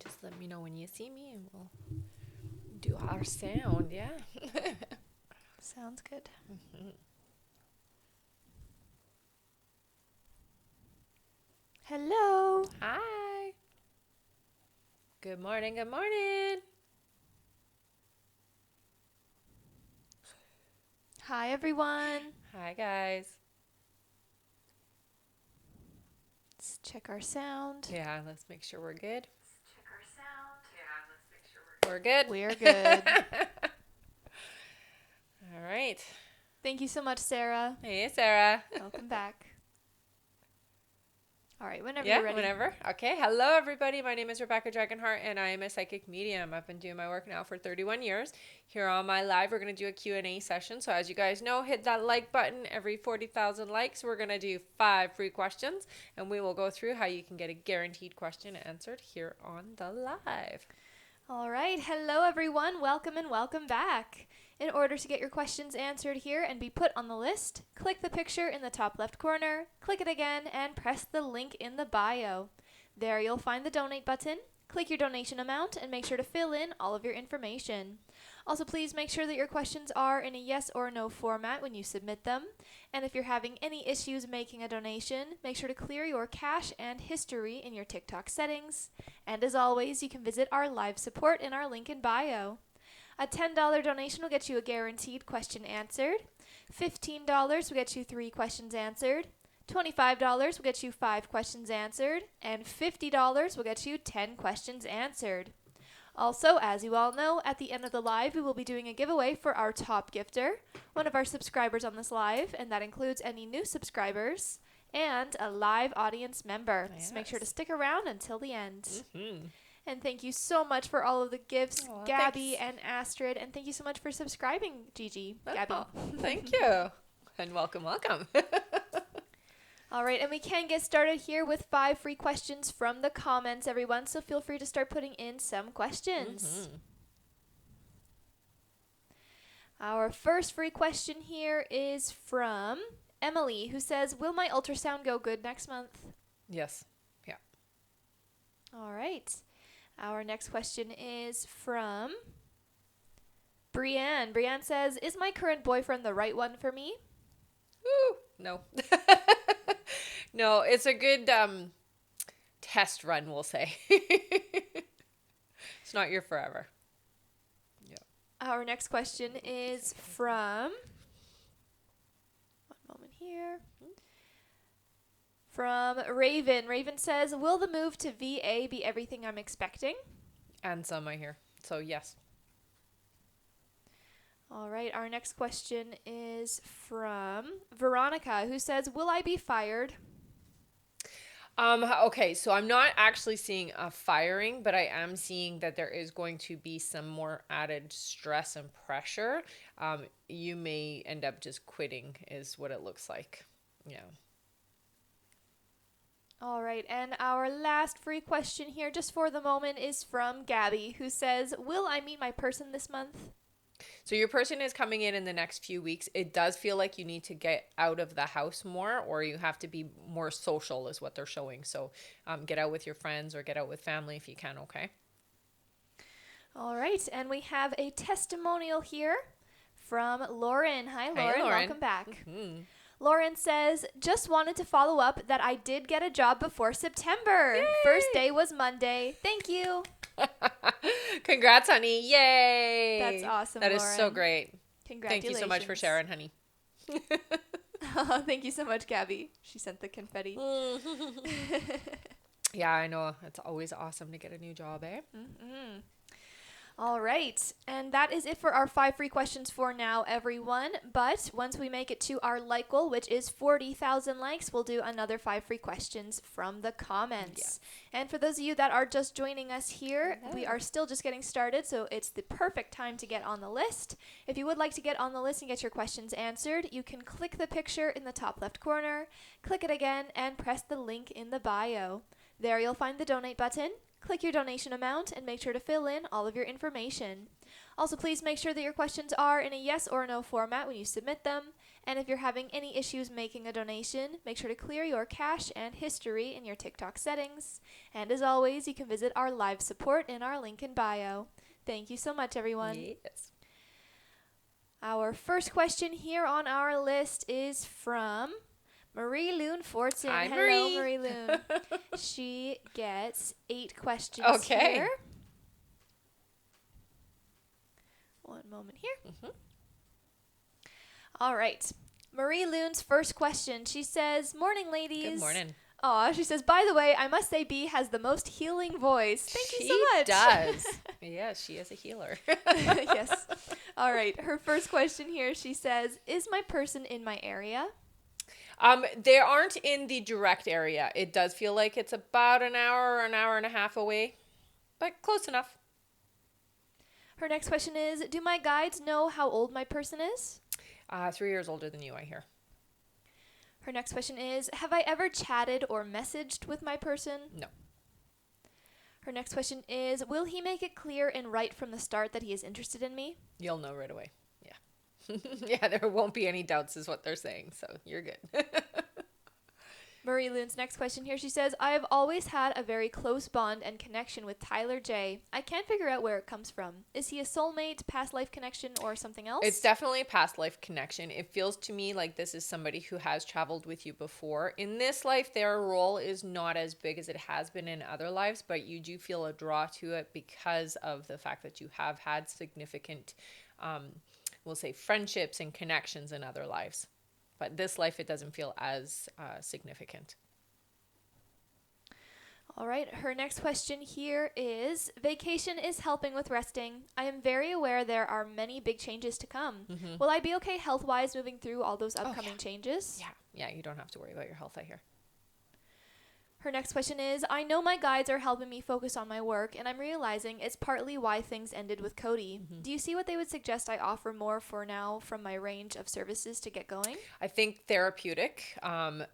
Just let me know when you see me and we'll do our sound, yeah? Sounds good. Hello. Hi. Good morning, good morning. Hi, everyone. Hi, guys. Let's check our sound. Yeah, let's make sure we're good. Check our sound. Yeah, let's make sure we're good. We're good. All right. Thank you so much, Sarah. Hey, Sarah. Welcome back. All right, whenever Yeah, you're ready. whenever. Okay. Hello, everybody. My name is Rebecca Dragonheart, and I am a psychic medium. I've been doing my work now for 31 years. Here on my live, we're going to do a Q&A session. So as you guys know, hit that like button. Every 40,000 likes, we're going to do 5 free questions, and we will go through how you can get a guaranteed question answered here on the live. All right. Hello, everyone. Welcome and welcome back. In order to get your questions answered here and be put on the list, click the picture in the top left corner, click it again, and press the link in the bio. There you'll find the donate button. Click your donation amount and make sure to fill in all of your information. Also, please make sure that your questions are in a yes or no format when you submit them. And if you're having any issues making a donation, make sure to clear your cache and history in your TikTok settings. And as always, you can visit our live support in our link in bio. A $10 donation will get you a guaranteed question answered. $15 will get you 3 questions answered. $25 will get you 5 questions answered. And $50 will get you 10 questions answered. Also, as you all know, at the end of the live, we will be doing a giveaway for our top gifter, one of our subscribers on this live, and that includes any new subscribers and a live audience member. Yes. So make sure to stick around until the end. Mm-hmm. And thank you so much for all of the gifts, Aw, Gabby thanks. and Astrid. And thank you so much for subscribing, Gigi. Gabby. Oh, thank you. And welcome, welcome. All right, and we can get started here with 5 free questions from the comments, everyone. So feel free to start putting in some questions. Mm-hmm. Our first free question here is from Emily, who says, will my ultrasound go good next month? Yes. Yeah. All right. Our next question is from Brienne. Brienne says, is my current boyfriend the right one for me? Woo. No. No, it's a good test run, we'll say. It's not your forever. Yeah. Our next question is from, one moment here, from Raven. Raven says, will the move to VA be everything I'm expecting? And some I hear. So yes. All right, our next question is from Veronica, who says, will I be fired? Okay, so I'm not actually seeing a firing, but I am seeing that there is going to be some more added stress and pressure. You may end up just quitting is what it looks like. Yeah. All right, and our last free question here, just for the moment, is from Gabby, who says, will I meet my person this month? So your person is coming in the next few weeks. It does feel like you need to get out of the house more, or you have to be more social is what they're showing. So get out with your friends or get out with family if you can, okay? All right, and we have a testimonial here from Lauren. Hi, Lauren. Lauren. Welcome back. Mm-hmm. Lauren says, just wanted to follow up that I did get a job before September. Yay! First day was Monday. Thank you. Congrats, honey. Yay. That's awesome, That is Lauren. so great. Congratulations. Thank you so much for sharing, honey. Oh, thank you so much, Gabby. She sent the confetti. Yeah, I know. It's always awesome to get a new job, eh? Mm-hmm. All right, and that is it for our 5 free questions for now, everyone. But once we make it to our like goal, which is 40,000 likes, we'll do another 5 free questions from the comments. Yes. And for those of you that are just joining us here, Hello. we are still just getting started, so it's the perfect time to get on the list. If you would like to get on the list and get your questions answered, you can click the picture in the top left corner, click it again, and press the link in the bio. There you'll find the donate button. Click your donation amount and make sure to fill in all of your information. Also, please make sure that your questions are in a yes or no format when you submit them. And if you're having any issues making a donation, make sure to clear your cache and history in your TikTok settings. And as always, you can visit our live support in our link in bio. Thank you so much, everyone. Yes. Our first question here on our list is from Marie Loon Fortson. Hi, Hello, Marie. Marie Loon. She gets 8 questions Okay. here. One moment here. Mm-hmm. All right. Marie Loon's first question. She says, "Morning, ladies." Good morning. Aw, she says, "By the way, I must say B has the most healing voice." Thank you so much. She does. Yeah, she is a healer. Yes. All right. Her first question here, she says, "Is my person in my area?" They aren't in the direct area. It does feel like it's about an hour or an hour and a half away, but close enough. Her next question is, "Do my guides know how old my person is?" 3 years older than you, I hear. Her next question is, "Have I ever chatted or messaged with my person?" No. Her next question is, "Will he make it clear and right from the start that he is interested in me?" You'll know right away. Yeah. Yeah, there won't be any doubts is what they're saying, so you're good. Marie Loon's next question here, she says, "I have always had a very close bond and connection with Tyler J. I can't figure out where it comes from. Is he a soulmate, past life connection, or something else?" It's definitely a past life connection. It feels to me like this is somebody who has traveled with you before. In this life, their role is not as big as it has been in other lives, but you do feel a draw to it because of the fact that you have had significant, we'll say, friendships and connections in other lives. But this life, it doesn't feel as significant. All right, her next question here is, "Vacation is helping with resting. I am very aware there are many big changes to come. Mm-hmm. Will I be okay health-wise moving through all those upcoming Yeah. changes?" Yeah, you don't have to worry about your health, I hear. Her next question is, "I know my guides are helping me focus on my work, and I'm realizing it's partly why things ended with Cody. Mm-hmm. Do you see what they would suggest I offer more for now from my range of services to get going?" I think therapeutic.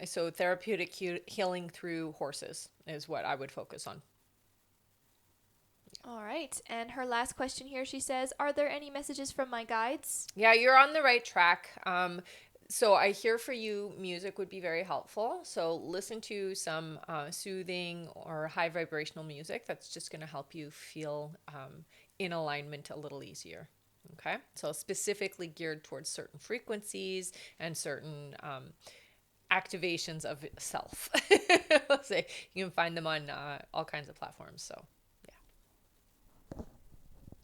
So therapeutic healing through horses is what I would focus on. All right. And her last question here, she says, "Are there any messages from my guides?" Yeah, you're on the right track. So I hear for you, music would be very helpful. So listen to some soothing or high vibrational music. That's just going to help you feel in alignment a little easier. Okay. So specifically geared towards certain frequencies and certain activations of self. Let's say you can find them on all kinds of platforms. So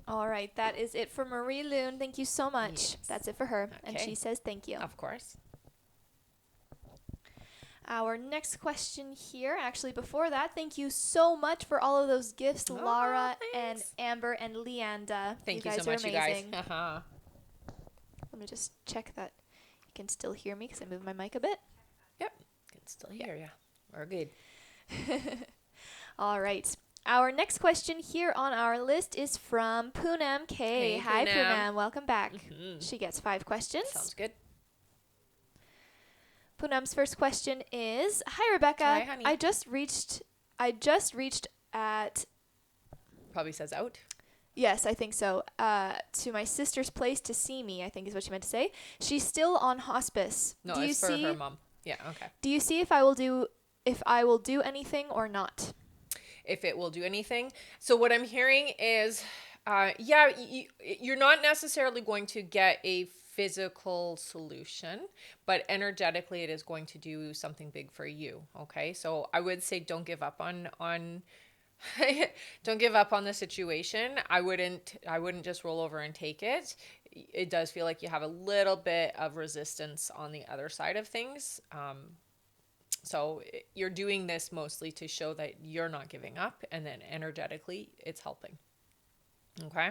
All right. That is it for Marie Loon. Thank you so much. Yes. That's it for her. And Okay. she says thank you. of course. Our next question here, actually before that, thank you so much for all of those gifts, Oh, Laura and thanks. Amber and Leanda. Thank you guys so much, are you guys. amazing. Let me just check that you can still hear me because I moved my mic a bit. Yep. Can still hear you. We're good. All right. Our next question here on our list is from Poonam K. Hey, Hi, Poonam. Poonam. Welcome back. Mhm. She gets 5 questions. Sounds good. Poonam's first question is, "Hi, Rebecca. Hi, honey. I just reached at..." Probably says out. Yes, I think so. To my sister's place to see me, I think is what she meant to say. She's still on hospice. No, do you it's for see? her mom. Yeah, okay. Do you see if I will do anything or not?" If it will do anything. So what I'm hearing is, yeah, you're not necessarily going to get a physical solution, but energetically it is going to do something big for you. Okay. So I would say don't give up on don't give up on the situation. I wouldn't just roll over and take it. It does feel like you have a little bit of resistance on the other side of things. So you're doing this mostly to show that you're not giving up, and then energetically it's helping. Okay.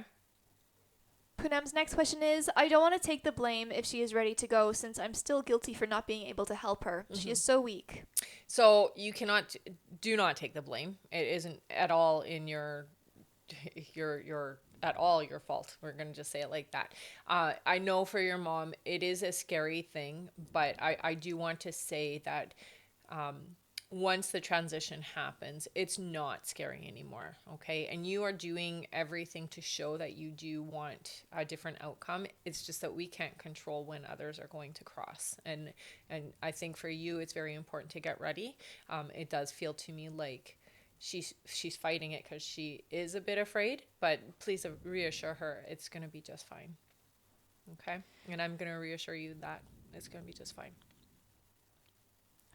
Poonam's next question is, "I don't want to take the blame if she is ready to go since I'm still guilty for not being able to help her. She is so weak." So you do not take the blame. It isn't at all in your at all your fault. We're going to just say it like that. I know for your mom, it is a scary thing, but I do want to say that once the transition happens, it's not scary anymore. Okay. And you are doing everything to show that you do want a different outcome. It's just that we can't control when others are going to cross. And I think for you, it's very important to get ready. It does feel to me like she's fighting it because she is a bit afraid, but please reassure her it's going to be just fine. Okay. And I'm going to reassure you that it's going to be just fine.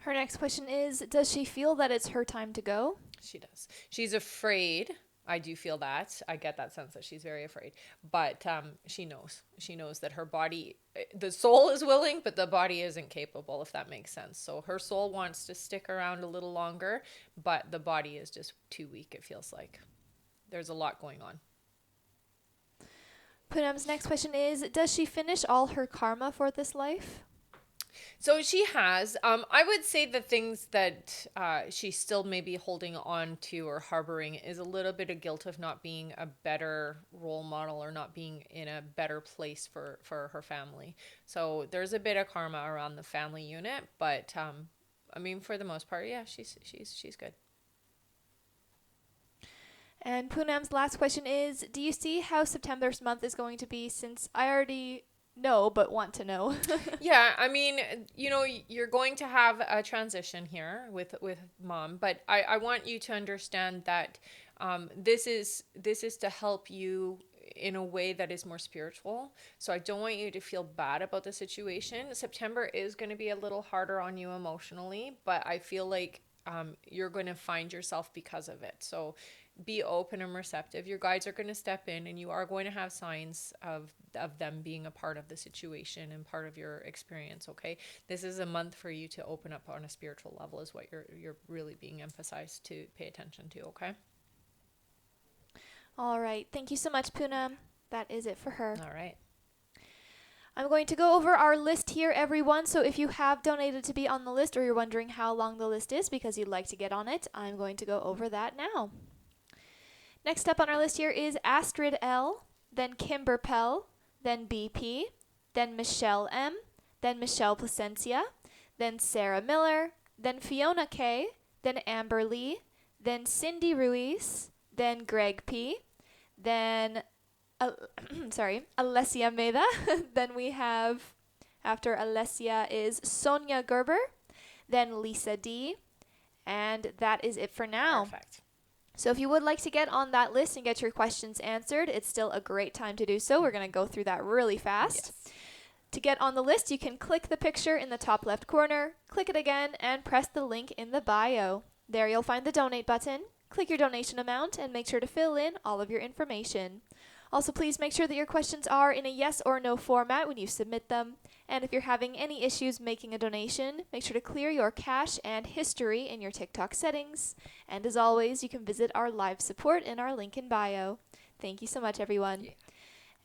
Her next question is, does she feel that it's her time to go? She does. She's afraid. I do feel that. I get that sense that she's very afraid. But she knows. She knows that her body, the soul is willing, but the body isn't capable, if that makes sense. So her soul wants to stick around a little longer, but the body is just too weak, it feels like. There's a lot going on. Poonam's next question is, does she finish all her karma for this life? So she has. I would say the things that she's still maybe holding on to or harboring is a little bit of guilt of not being a better role model or not being in a better place for her family. So there's a bit of karma around the family unit, but I mean, for the most part, yeah, she's good. And Poonam's last question is, do you see how September's month is going to be, since I already know but want to know? Yeah, I mean, you know, you're going to have a transition here with mom, but I want you to understand that this is to help you in a way that is more spiritual. So I don't want you to feel bad about the situation. September is going to be a little harder on you emotionally, but I feel like you're going to find yourself because of it. So be open and receptive. Your guides are going to step in, and you are going to have signs of them being a part of the situation and part of your experience. Okay, this is a month for you to open up on a spiritual level, is what you're really being emphasized to pay attention to. Okay. All right. Thank you so much, Poonam. That is it for her. All right. I'm going to go over our list here, everyone. So if you have donated to be on the list, or you're wondering how long the list is because you'd like to get on it, I'm going to go over that now. Next up on our list here is Astrid L, then Kimber Pell, then BP, then Michelle M, then Michelle Placencia, then Sarah Miller, then Fiona K, then Amber Lee, then Cindy Ruiz, then Greg P, then Alessia Meda. Then we have, after Alessia, is Sonia Gerber, then Lisa D, and that is it for now. Perfect. So if you would like to get on that list and get your questions answered, it's still a great time to do so. We're going to go through that really fast. Yes. To get on the list, you can click the picture in the top left corner, click it again, and press the link in the bio. There you'll find the donate button. Click your donation amount and make sure to fill in all of your information. Also, please make sure that your questions are in a yes or no format when you submit them. And if you're having any issues making a donation, make sure to clear your cache and history in your TikTok settings. And as always, you can visit our live support in our link in bio. Thank you so much, everyone. Yeah.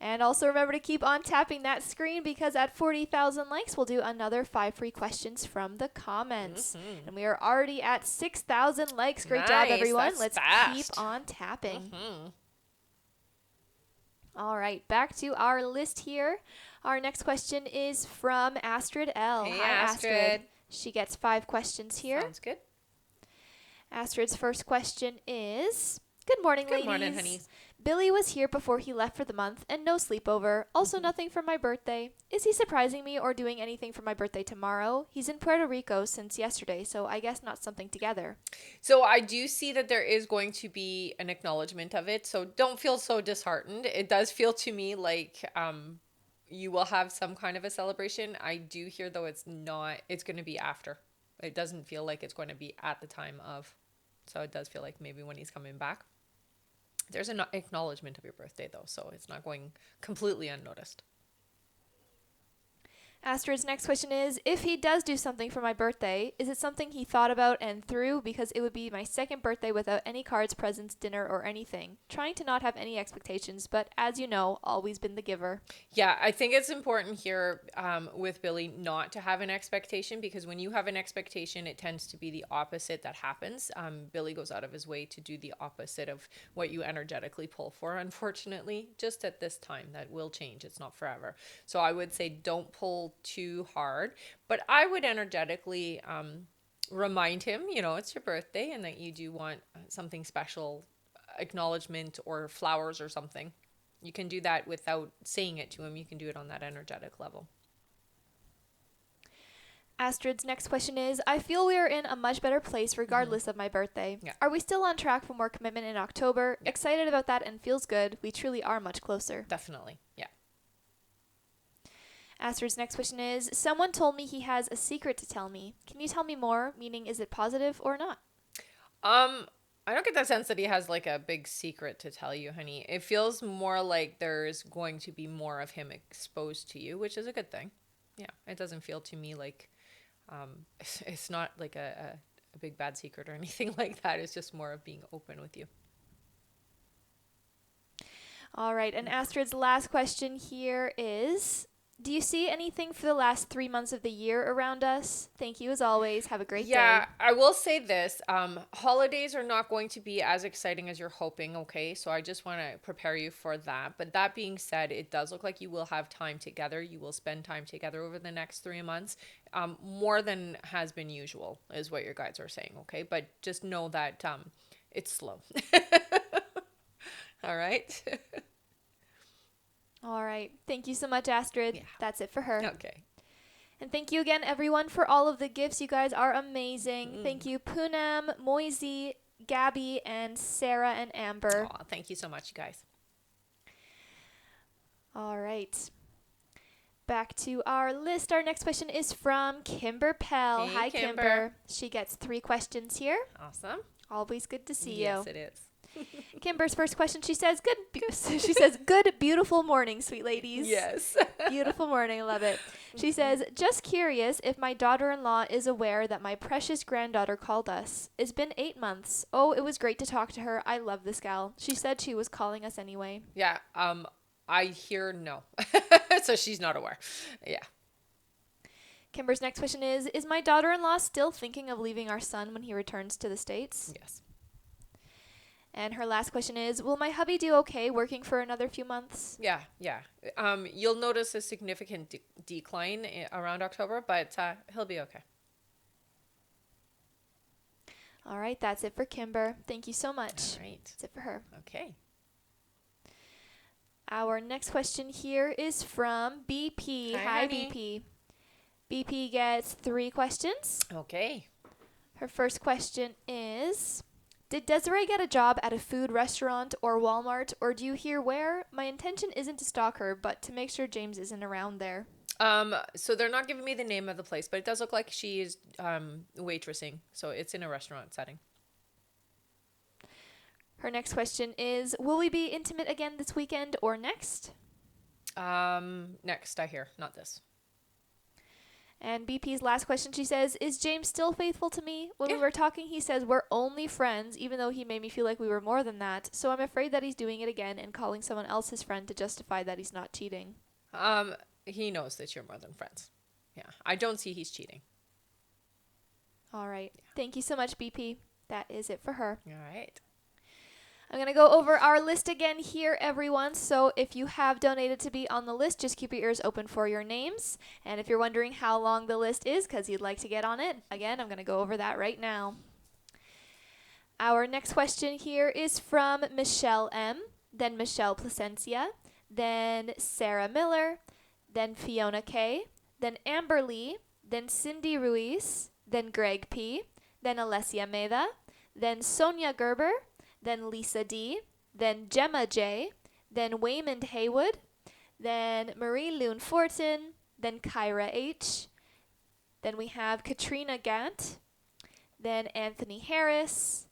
And also remember to keep on tapping that screen, because at 40,000 likes, we'll do another 5 free questions from the comments. Mm-hmm. And we are already at 6,000 likes. Great job, everyone. Let's keep on tapping. Mm-hmm. All right, back to our list here. Our next question is from Astrid L. Hey, Hi, Astrid. She gets 5 questions here. Sounds good. Astrid's first question is, good morning, ladies. Good morning, honeys. Billy was here before he left for the month, and no sleepover. Also nothing for my birthday. Is he surprising me or doing anything for my birthday tomorrow? He's in Puerto Rico since yesterday, so I guess not something together. So I do see that there is going to be an acknowledgement of it, so don't feel so disheartened. It does feel to me like you will have some kind of a celebration. I do hear, though, it's going to be after. It doesn't feel like it's going to be at the time of. So it does feel like maybe when he's coming back. There's an acknowledgement of your birthday, though, so it's not going completely unnoticed. Astrid's next question is, if he does do something for my birthday, is it something he thought about and threw? Because it would be my second birthday without any cards, presents, dinner, or anything. Trying to not have any expectations, but as you know, always been the giver. Yeah, I think it's important here with Billy not to have an expectation, because when you have an expectation, it tends to be the opposite that happens. Billy goes out of his way to do the opposite of what you energetically pull for, unfortunately, just at this time. That will change. It's not forever. So I would say don't pull too hard, but I would energetically remind him, it's your birthday and that you do want something special, acknowledgement or flowers or something. You can do that without saying it to him. You can do it on that energetic level. Astrid's next question is, I feel we are in a much better place regardless of my birthday. Yeah. Are we still on track for more commitment in October? Yeah. Excited about that and feels good. We truly are much closer. Definitely. Yeah. Astrid's next question is, someone told me he has a secret to tell me. Can you tell me more? Meaning, is it positive or not? I don't get that sense that he has like a big secret to tell you, honey. It feels more like there's going to be more of him exposed to you, which is a good thing. Yeah. It doesn't feel to me like it's not like a big bad secret or anything like that. It's just more of being open with you. All right. And Astrid's last question here is, do you see anything for the last 3 months of the year around us? Thank you as always. Have a great day. Yeah, I will say this. Holidays are not going to be as exciting as you're hoping, okay? So I just want to prepare you for that. But that being said, it does look like you will have time together. You will spend time together over the next 3 months. More than has been usual is what your guides are saying, okay? But just know that it's slow. All right? All right. Thank you so much, Astrid. Yeah. That's it for her. Okay. And thank you again, everyone, for all of the gifts. You guys are amazing. Thank you, Poonam, Moisey, Gabby, and Sarah and Amber. Aw, thank you so much, you guys. All right. Back to our list. Our next question is from Kimber Pell. Hey, Hi, Kimber. She gets 3 questions here. Awesome. Always good to see Yes, you. it is. Kimber's first question, she says, she says, good, beautiful morning, sweet ladies. Yes. Beautiful morning. I love it. She says, just curious if my daughter-in-law is aware that my precious granddaughter called us. It's been 8 months. Oh, it was great to talk to her. I love this gal. She said she was calling us anyway. Yeah. I hear no. So she's not aware. Yeah. Kimber's next question is my daughter-in-law still thinking of leaving our son when he returns to the States? Yes. And her last question is, will my hubby do okay working for another few months? Yeah. You'll notice a significant decline around October, but he'll be okay. All right, that's it for Kimber. Thank you so much. All right. That's it for her. Okay. Our next question here is from BP. Hi, Hi honey. BP. BP gets 3 questions. Okay. Her first question is, did Desiree get a job at a food restaurant or Walmart, or do you hear where? My intention isn't to stalk her, but to make sure James isn't around there. So they're not giving me the name of the place, but it does look like she is waitressing. So it's in a restaurant setting. Her next question is, will we be intimate again this weekend or next? Next, I hear, not this. And BP's last question, she says, is James still faithful to me? When we Yeah. were talking, he says we're only friends, even though he made me feel like we were more than that. So I'm afraid that he's doing it again and calling someone else his friend to justify that he's not cheating. He knows that you're more than friends. Yeah. I don't see he's cheating. All right. Yeah. Thank you so much, BP. That is it for her. All right. I'm going to go over our list again here, everyone. So if you have donated to be on the list, just keep your ears open for your names. And if you're wondering how long the list is because you'd like to get on it, again, I'm going to go over that right now. Our next question here is from Michelle M., then Michelle Placencia, then Sarah Miller, then Fiona K., then Amber Lee, then Cindy Ruiz, then Greg P., then Alessia Meda, then Sonia Gerber, then Lisa D., then Gemma J., then Waymond Haywood, then Marie Loon Fortin, then Kyra H., then we have Katrina Gant, then Anthony Harris,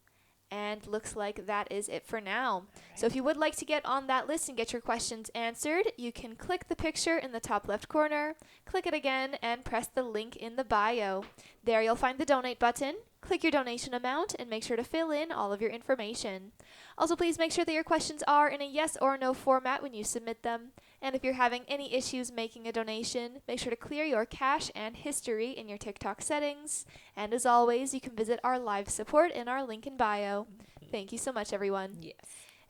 and looks like that is it for now. Right. So if you would like to get on that list and get your questions answered, you can click the picture in the top left corner, click it again, and press the link in the bio. There you'll find the donate button. Click your donation amount and make sure to fill in all of your information. Also, please make sure that your questions are in a yes or no format when you submit them. And if you're having any issues making a donation, make sure to clear your cache and history in your TikTok settings. And as always, you can visit our live support in our link in bio. Thank you so much, everyone. Yes.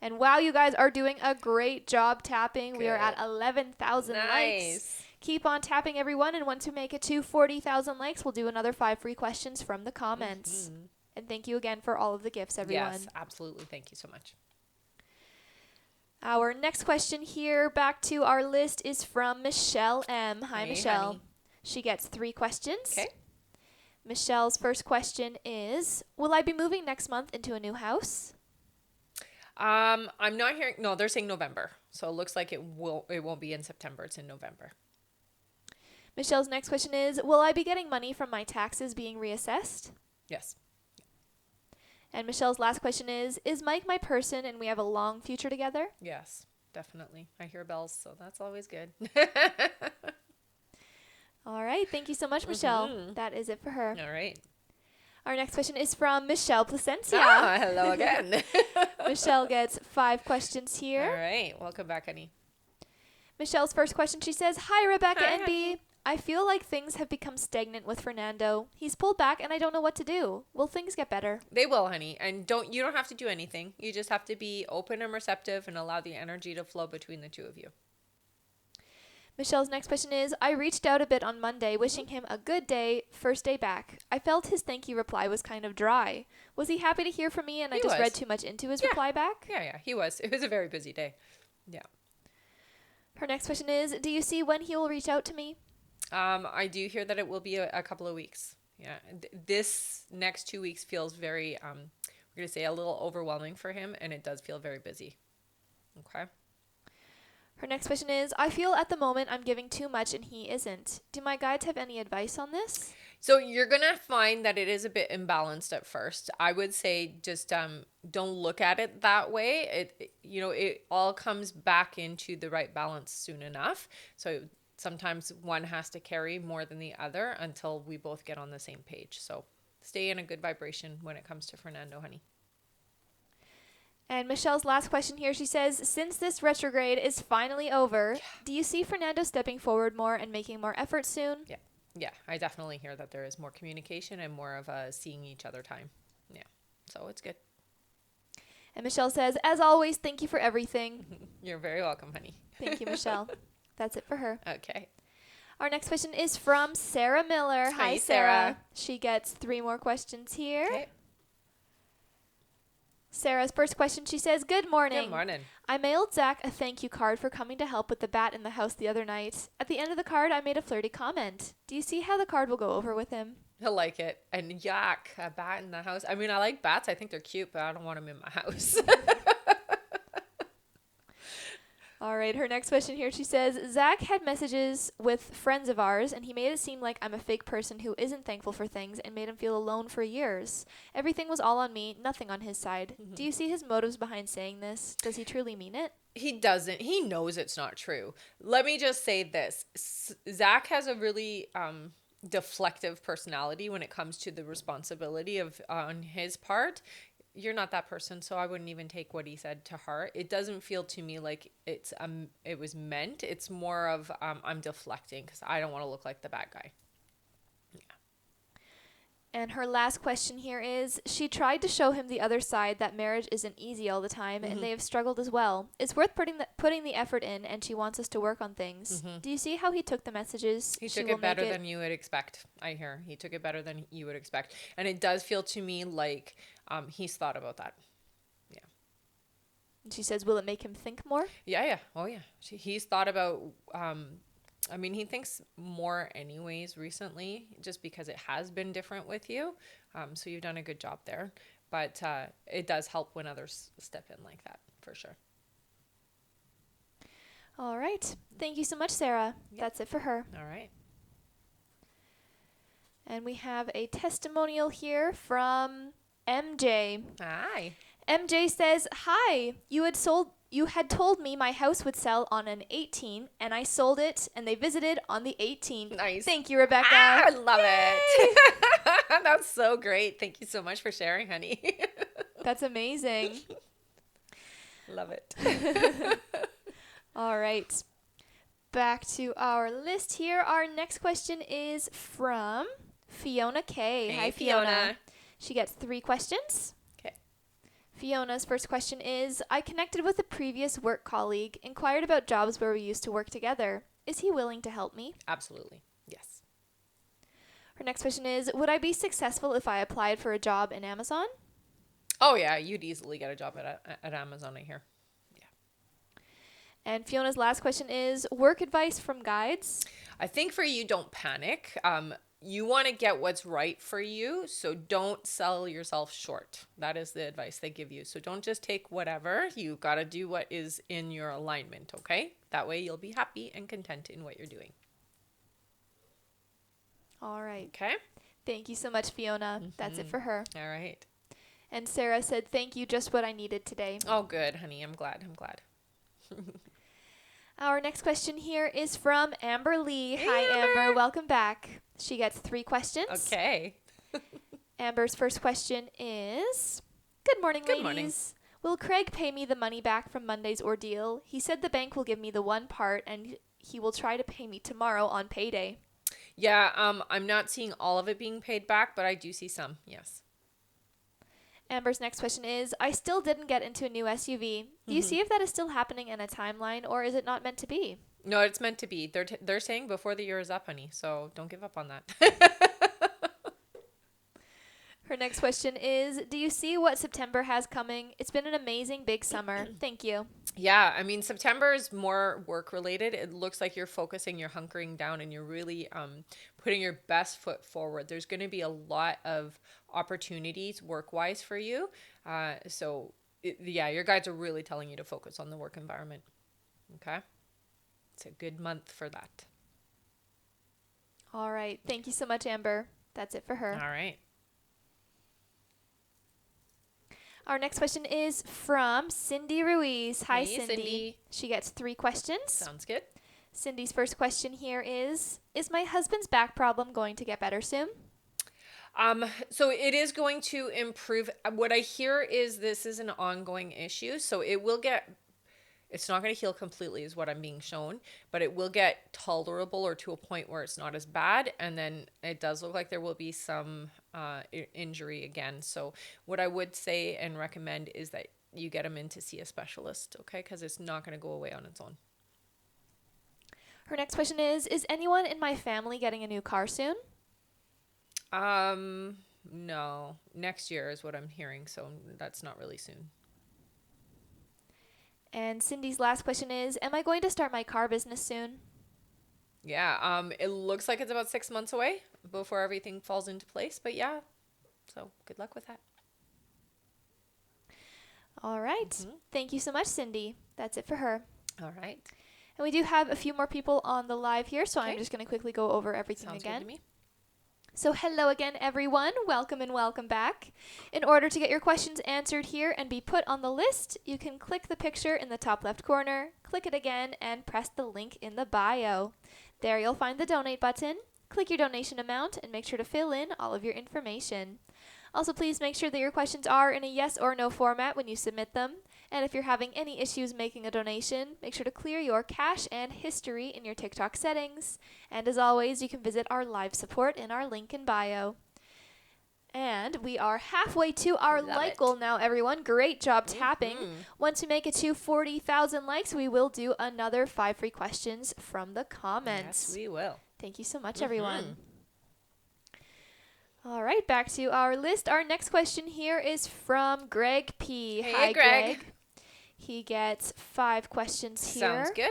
And wow, you guys are doing a great job tapping. Good. We are at 11,000 likes. Keep on tapping, everyone, and once we make it to 40,000 likes, we'll do another 5 free questions from the comments. Mm-hmm. And thank you again for all of the gifts, everyone. Yes, absolutely. Thank you so much. Our next question here, back to our list, is from Michelle M. Hi, Hey, Michelle. honey. She gets 3 questions. Okay. Michelle's first question is, will I be moving next month into a new house? I'm not hearing. No, they're saying November. So it looks like it won't be in September. It's in November. Michelle's next question is, will I be getting money from my taxes being reassessed? Yes. And Michelle's last question is Mike my person and we have a long future together? Yes, definitely. I hear bells, so that's always good. All right. Thank you so much, Michelle. Mhm. That is it for her. All right. Our next question is from Michelle Placencia. Ah, hello again. Michelle gets 5 questions here. All right. Welcome back, honey. Michelle's first question, she says, hi, Rebecca Hi, and B. I feel like things have become stagnant with Fernando. He's pulled back and I don't know what to do. Will things get better? They will, honey. And you don't have to do anything. You just have to be open and receptive and allow the energy to flow between the two of you. Michelle's next question is, I reached out a bit on Monday, wishing him a good day, first day back. I felt his thank you reply was kind of dry. Was he happy to hear from me and I He just was. read too much into his reply back? Yeah, he was. It was a very busy day. Yeah. Her next question is, do you see when he will reach out to me? I do hear that it will be a couple of weeks. Yeah. This next 2 weeks feels very, we're going to say a little overwhelming for him, and it does feel very busy. Okay. Her next question is, I feel at the moment I'm giving too much and he isn't. Do my guides have any advice on this? So you're going to find that it is a bit imbalanced at first. I would say just don't look at it that way. It all comes back into the right balance soon enough. So sometimes one has to carry more than the other until we both get on the same page. So stay in a good vibration when it comes to Fernando, honey. And Michelle's last question here, she says, since this retrograde is finally over, do you see Fernando stepping forward more and making more effort soon? Yeah, I definitely hear that there is more communication and more of a seeing each other time. Yeah, so it's good. And Michelle says, as always, thank you for everything. You're very welcome, honey. Thank you, Michelle. That's it for her. Okay. Our next question is from Sarah Miller. Hi, Hi, Sarah. She gets 3 more questions here. Okay. Sarah's first question, she says, good morning. Good morning. I mailed Zach a thank you card for coming to help with the bat in the house the other night. At the end of the card, I made a flirty comment. Do you see how the card will go over with him? He'll like it. And yuck, a bat in the house. I mean, I like bats. I think they're cute, but I don't want them in my house. All right, her next question here, she says, Zach had messages with friends of ours, and he made it seem like I'm a fake person who isn't thankful for things and made him feel alone for years. Everything was all on me, nothing on his side. Mm-hmm. Do you see his motives behind saying this? Does he truly mean it? He doesn't. He knows it's not true. Let me just say this. Zach has a really deflective personality when it comes to the responsibility of on his part. You're not that person, so I wouldn't even take what he said to heart. It doesn't feel to me like it was meant. It's more of I'm deflecting because I don't want to look like the bad guy. And her last question here is, she tried to show him the other side that marriage isn't easy all the time, and they have struggled as well. It's worth putting the effort in, and she wants us to work on things. Do you see how he took the messages? He took it better than you would expect. I hear he took it better than you would expect, and it does feel to me like he's thought about that. Yeah. And she says, will it make him think more? Yeah. Oh yeah. He's thought about. I mean, he thinks more anyways recently, just because it has been different with you. So you've done a good job there. But it does help when others step in like that, for sure. All right. Thank you so much, Sarah. Yep. That's it for her. All right. And we have a testimonial here from MJ. Hi. MJ says, hi, you had told me my house would sell on an 18, and I sold it, and they visited on the 18th. Nice. Thank you, Rebecca. I love it. That's so great. Thank you so much for sharing, honey. That's amazing. Love it. All right. Back to our list here. Our next question is from Fiona K. Hey, Hi, Fiona. She gets 3 questions. Okay. Fiona's first question is, I connected with a previous work colleague, inquired about jobs where we used to work together. Is he willing to help me? Absolutely. Yes. Her next question is, would I be successful if I applied for a job in Amazon? Oh, yeah. You'd easily get a job at Amazon, I hear. And Fiona's last question is, work advice from guides? I think for you, don't panic. You want to get what's right for you, so don't sell yourself short. That is the advice they give you. So don't just take whatever. You got to do what is in your alignment, okay? That way you'll be happy and content in what you're doing. All right. Okay? Thank you so much, Fiona. That's it for her. All right. And Sarah said, thank you, just what I needed today. Oh, good, honey. I'm glad. Our next question here is from Amber Lee. Hey, Hi, Amber. Amber. Welcome back. She gets 3 questions. Okay. Amber's first question is, good morning, Good ladies. morning. Will Craig pay me the money back from Monday's ordeal? He said the bank will give me the one part and he will try to pay me tomorrow on payday. Yeah, I'm not seeing all of it being paid back, but I do see some. Yes. Amber's next question is, I still didn't get into a new SUV. Do you see if that is still happening in a timeline, or is it not meant to be? No, it's meant to be. They're saying before the year is up, honey. So don't give up on that. Her next question is, do you see what September has coming? It's been an amazing big summer. Thank you. Yeah, I mean, September is more work related. It looks like you're focusing, you're hunkering down, and you're really putting your best foot forward. There's going to be a lot of opportunities work wise for you. Yeah, your guides are really telling you to focus on the work environment. Okay. It's a good month for that. All right. Thank you so much, Amber. That's it for her. All right. Our next question is from Cindy Ruiz. Hi, Hey, Cindy. Cindy. She gets 3 questions. Sounds good. Cindy's first question here is my husband's back problem going to get better soon? So it is going to improve. What I hear is this is an ongoing issue. So it's not going to heal completely is what I'm being shown, but it will get tolerable or to a point where it's not as bad. And then it does look like there will be some injury again. So what I would say and recommend is that you get him in to see a specialist, okay? Because it's not going to go away on its own. Her next question is anyone in my family getting a new car soon? No. Next year is what I'm hearing, so that's not really soon. And Cindy's last question is, am I going to start my car business soon? Yeah, it looks like it's about 6 months away before everything falls into place, but yeah. So, good luck with that. All right. Thank you so much, Cindy. That's it for her. All right. And we do have a few more people on the live here, so Okay. I'm just going to quickly go over everything Sounds again. good to me. So hello again, everyone. Welcome and welcome back. In order to get your questions answered here and be put on the list, you can click the picture in the top left corner, click it again, and press the link in the bio. There you'll find the donate button. Click your donation amount and make sure to fill in all of your information. Also, please make sure that your questions are in a yes or no format when you submit them. And if you're having any issues making a donation, make sure to clear your cache and history in your TikTok settings. And as always, you can visit our live support in our link in bio. And we are halfway to our like goal now, everyone. Great job tapping. Once we make it to 40,000 likes, we will do another 5 free questions from the comments. Yes, we will. Thank you so much, everyone. All right, back to our list. Our next question here is from Greg P. Hey, Hi, Greg. He gets 5 questions here. Sounds good.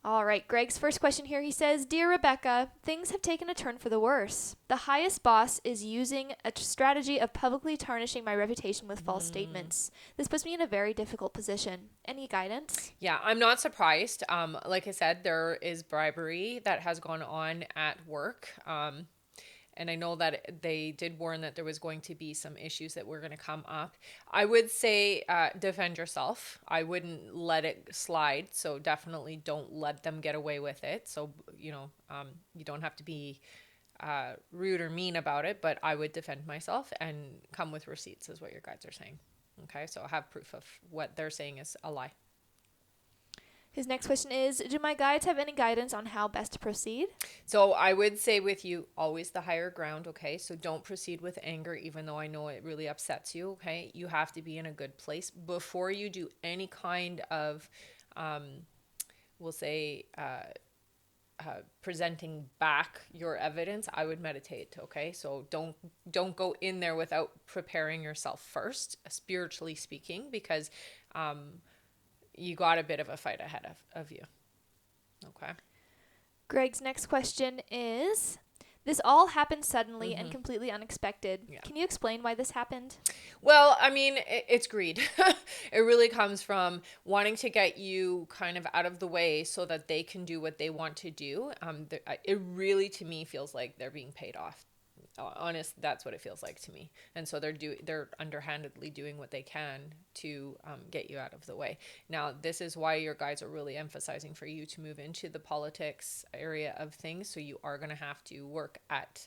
All right, Greg's first question here. He says, Dear Rebecca, things have taken a turn for the worse. The highest boss is using a strategy of publicly tarnishing my reputation with false statements. This puts me in a very difficult position. Any guidance? Yeah, I'm not surprised. Like I said, there is bribery that has gone on at work. And I know that they did warn that there was going to be some issues that were going to come up. I would say defend yourself. I wouldn't let it slide. So definitely don't let them get away with it. So, you don't have to be rude or mean about it, but I would defend myself and come with receipts is what your guides are saying. Okay, so have proof of what they're saying is a lie. His next question is, do my guides have any guidance on how best to proceed? So I would say with you, always the higher ground, okay? So don't proceed with anger, even though I know it really upsets you, okay? You have to be in a good place before you do any kind of we'll say, presenting back your evidence, I would meditate. Okay, so don't go in there without preparing yourself first, spiritually speaking, because you got a bit of a fight ahead of you. Okay. Greg's next question is, this all happened suddenly and completely unexpected. Yeah. Can you explain why this happened? Well, I mean, it's greed. It really comes from wanting to get you kind of out of the way so that they can do what they want to do. It really, to me, feels like they're being paid off. Honest, that's what it feels like to me. And so they're underhandedly doing what they can to get you out of the way. Now, this is why your guides are really emphasizing for you to move into the politics area of things. So you are going to have to work at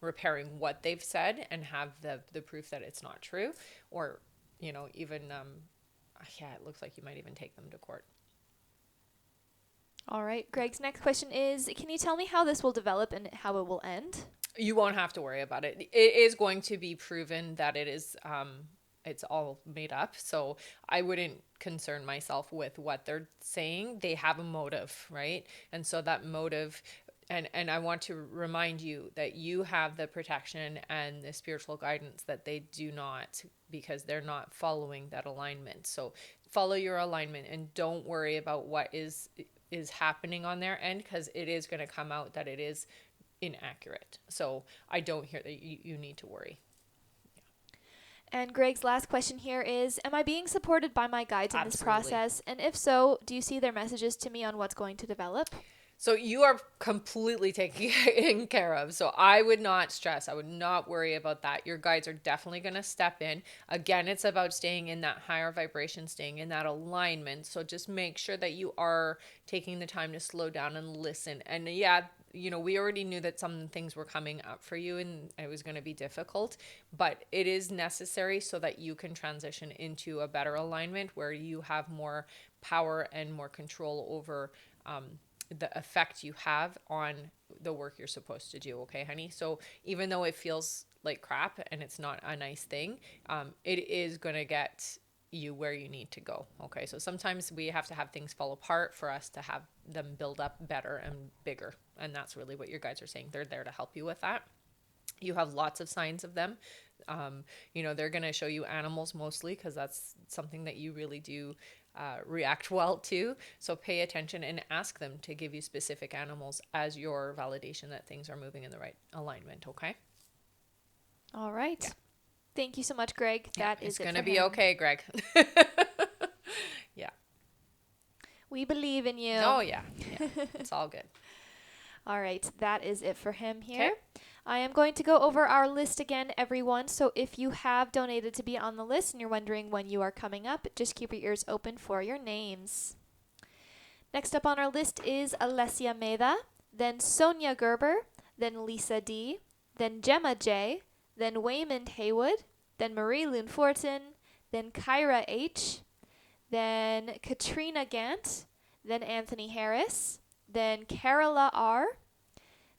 repairing what they've said and have the proof that it's not true, or even it looks like you might even take them to court. All right. Greg's next question is, can you tell me how this will develop and how it will end? You won't have to worry about it. It is going to be proven that it is it's all made up. So I wouldn't concern myself with what they're saying. They have a motive, right? And so that motive, and I want to remind you that you have the protection and the spiritual guidance that they do not, because they're not following that alignment. So follow your alignment and don't worry about what is happening on their end, because it is going to come out that it is inaccurate. So I don't hear that you need to worry. And Greg's last question here is, am I being supported by my guides in this Absolutely. process? And if so, do you see their messages to me on what's going to develop? So you are completely taken care of. So I would not stress. I would not worry about that. Your guides are definitely going to step in. Again, it's about staying in that higher vibration, staying in that alignment. So just make sure that you are taking the time to slow down and listen. And yeah, we already knew that some things were coming up for you and it was going to be difficult, but it is necessary so that you can transition into a better alignment where you have more power and more control over the effect you have on the work you're supposed to do. Okay, honey? So even though it feels like crap and it's not a nice thing, it is going to get you where you need to go. Okay, so sometimes we have to have things fall apart for us to have them build up better and bigger, and that's really what your guides are saying. They're there to help you with that. You have lots of signs of them. They're going to show you animals mostly, because that's something that you really do react well to. So pay attention and ask them to give you specific animals as your validation that things are moving in the right alignment. Okay. All right. Yeah. Thank you so much, Greg. It's going to be okay, Greg. Yeah. We believe in you. Oh, yeah. It's all good. All right. That is it for him here. Okay. I am going to go over our list again, everyone. So if you have donated to be on the list and you're wondering when you are coming up, just keep your ears open for your names. Next up on our list is Alessia Meda, then Sonia Gerber, then Lisa D, then Gemma J, then Waymond Haywood, then Marie Lune Fortin, then Kyra H, then Katrina Gant, then Anthony Harris, then Carola R,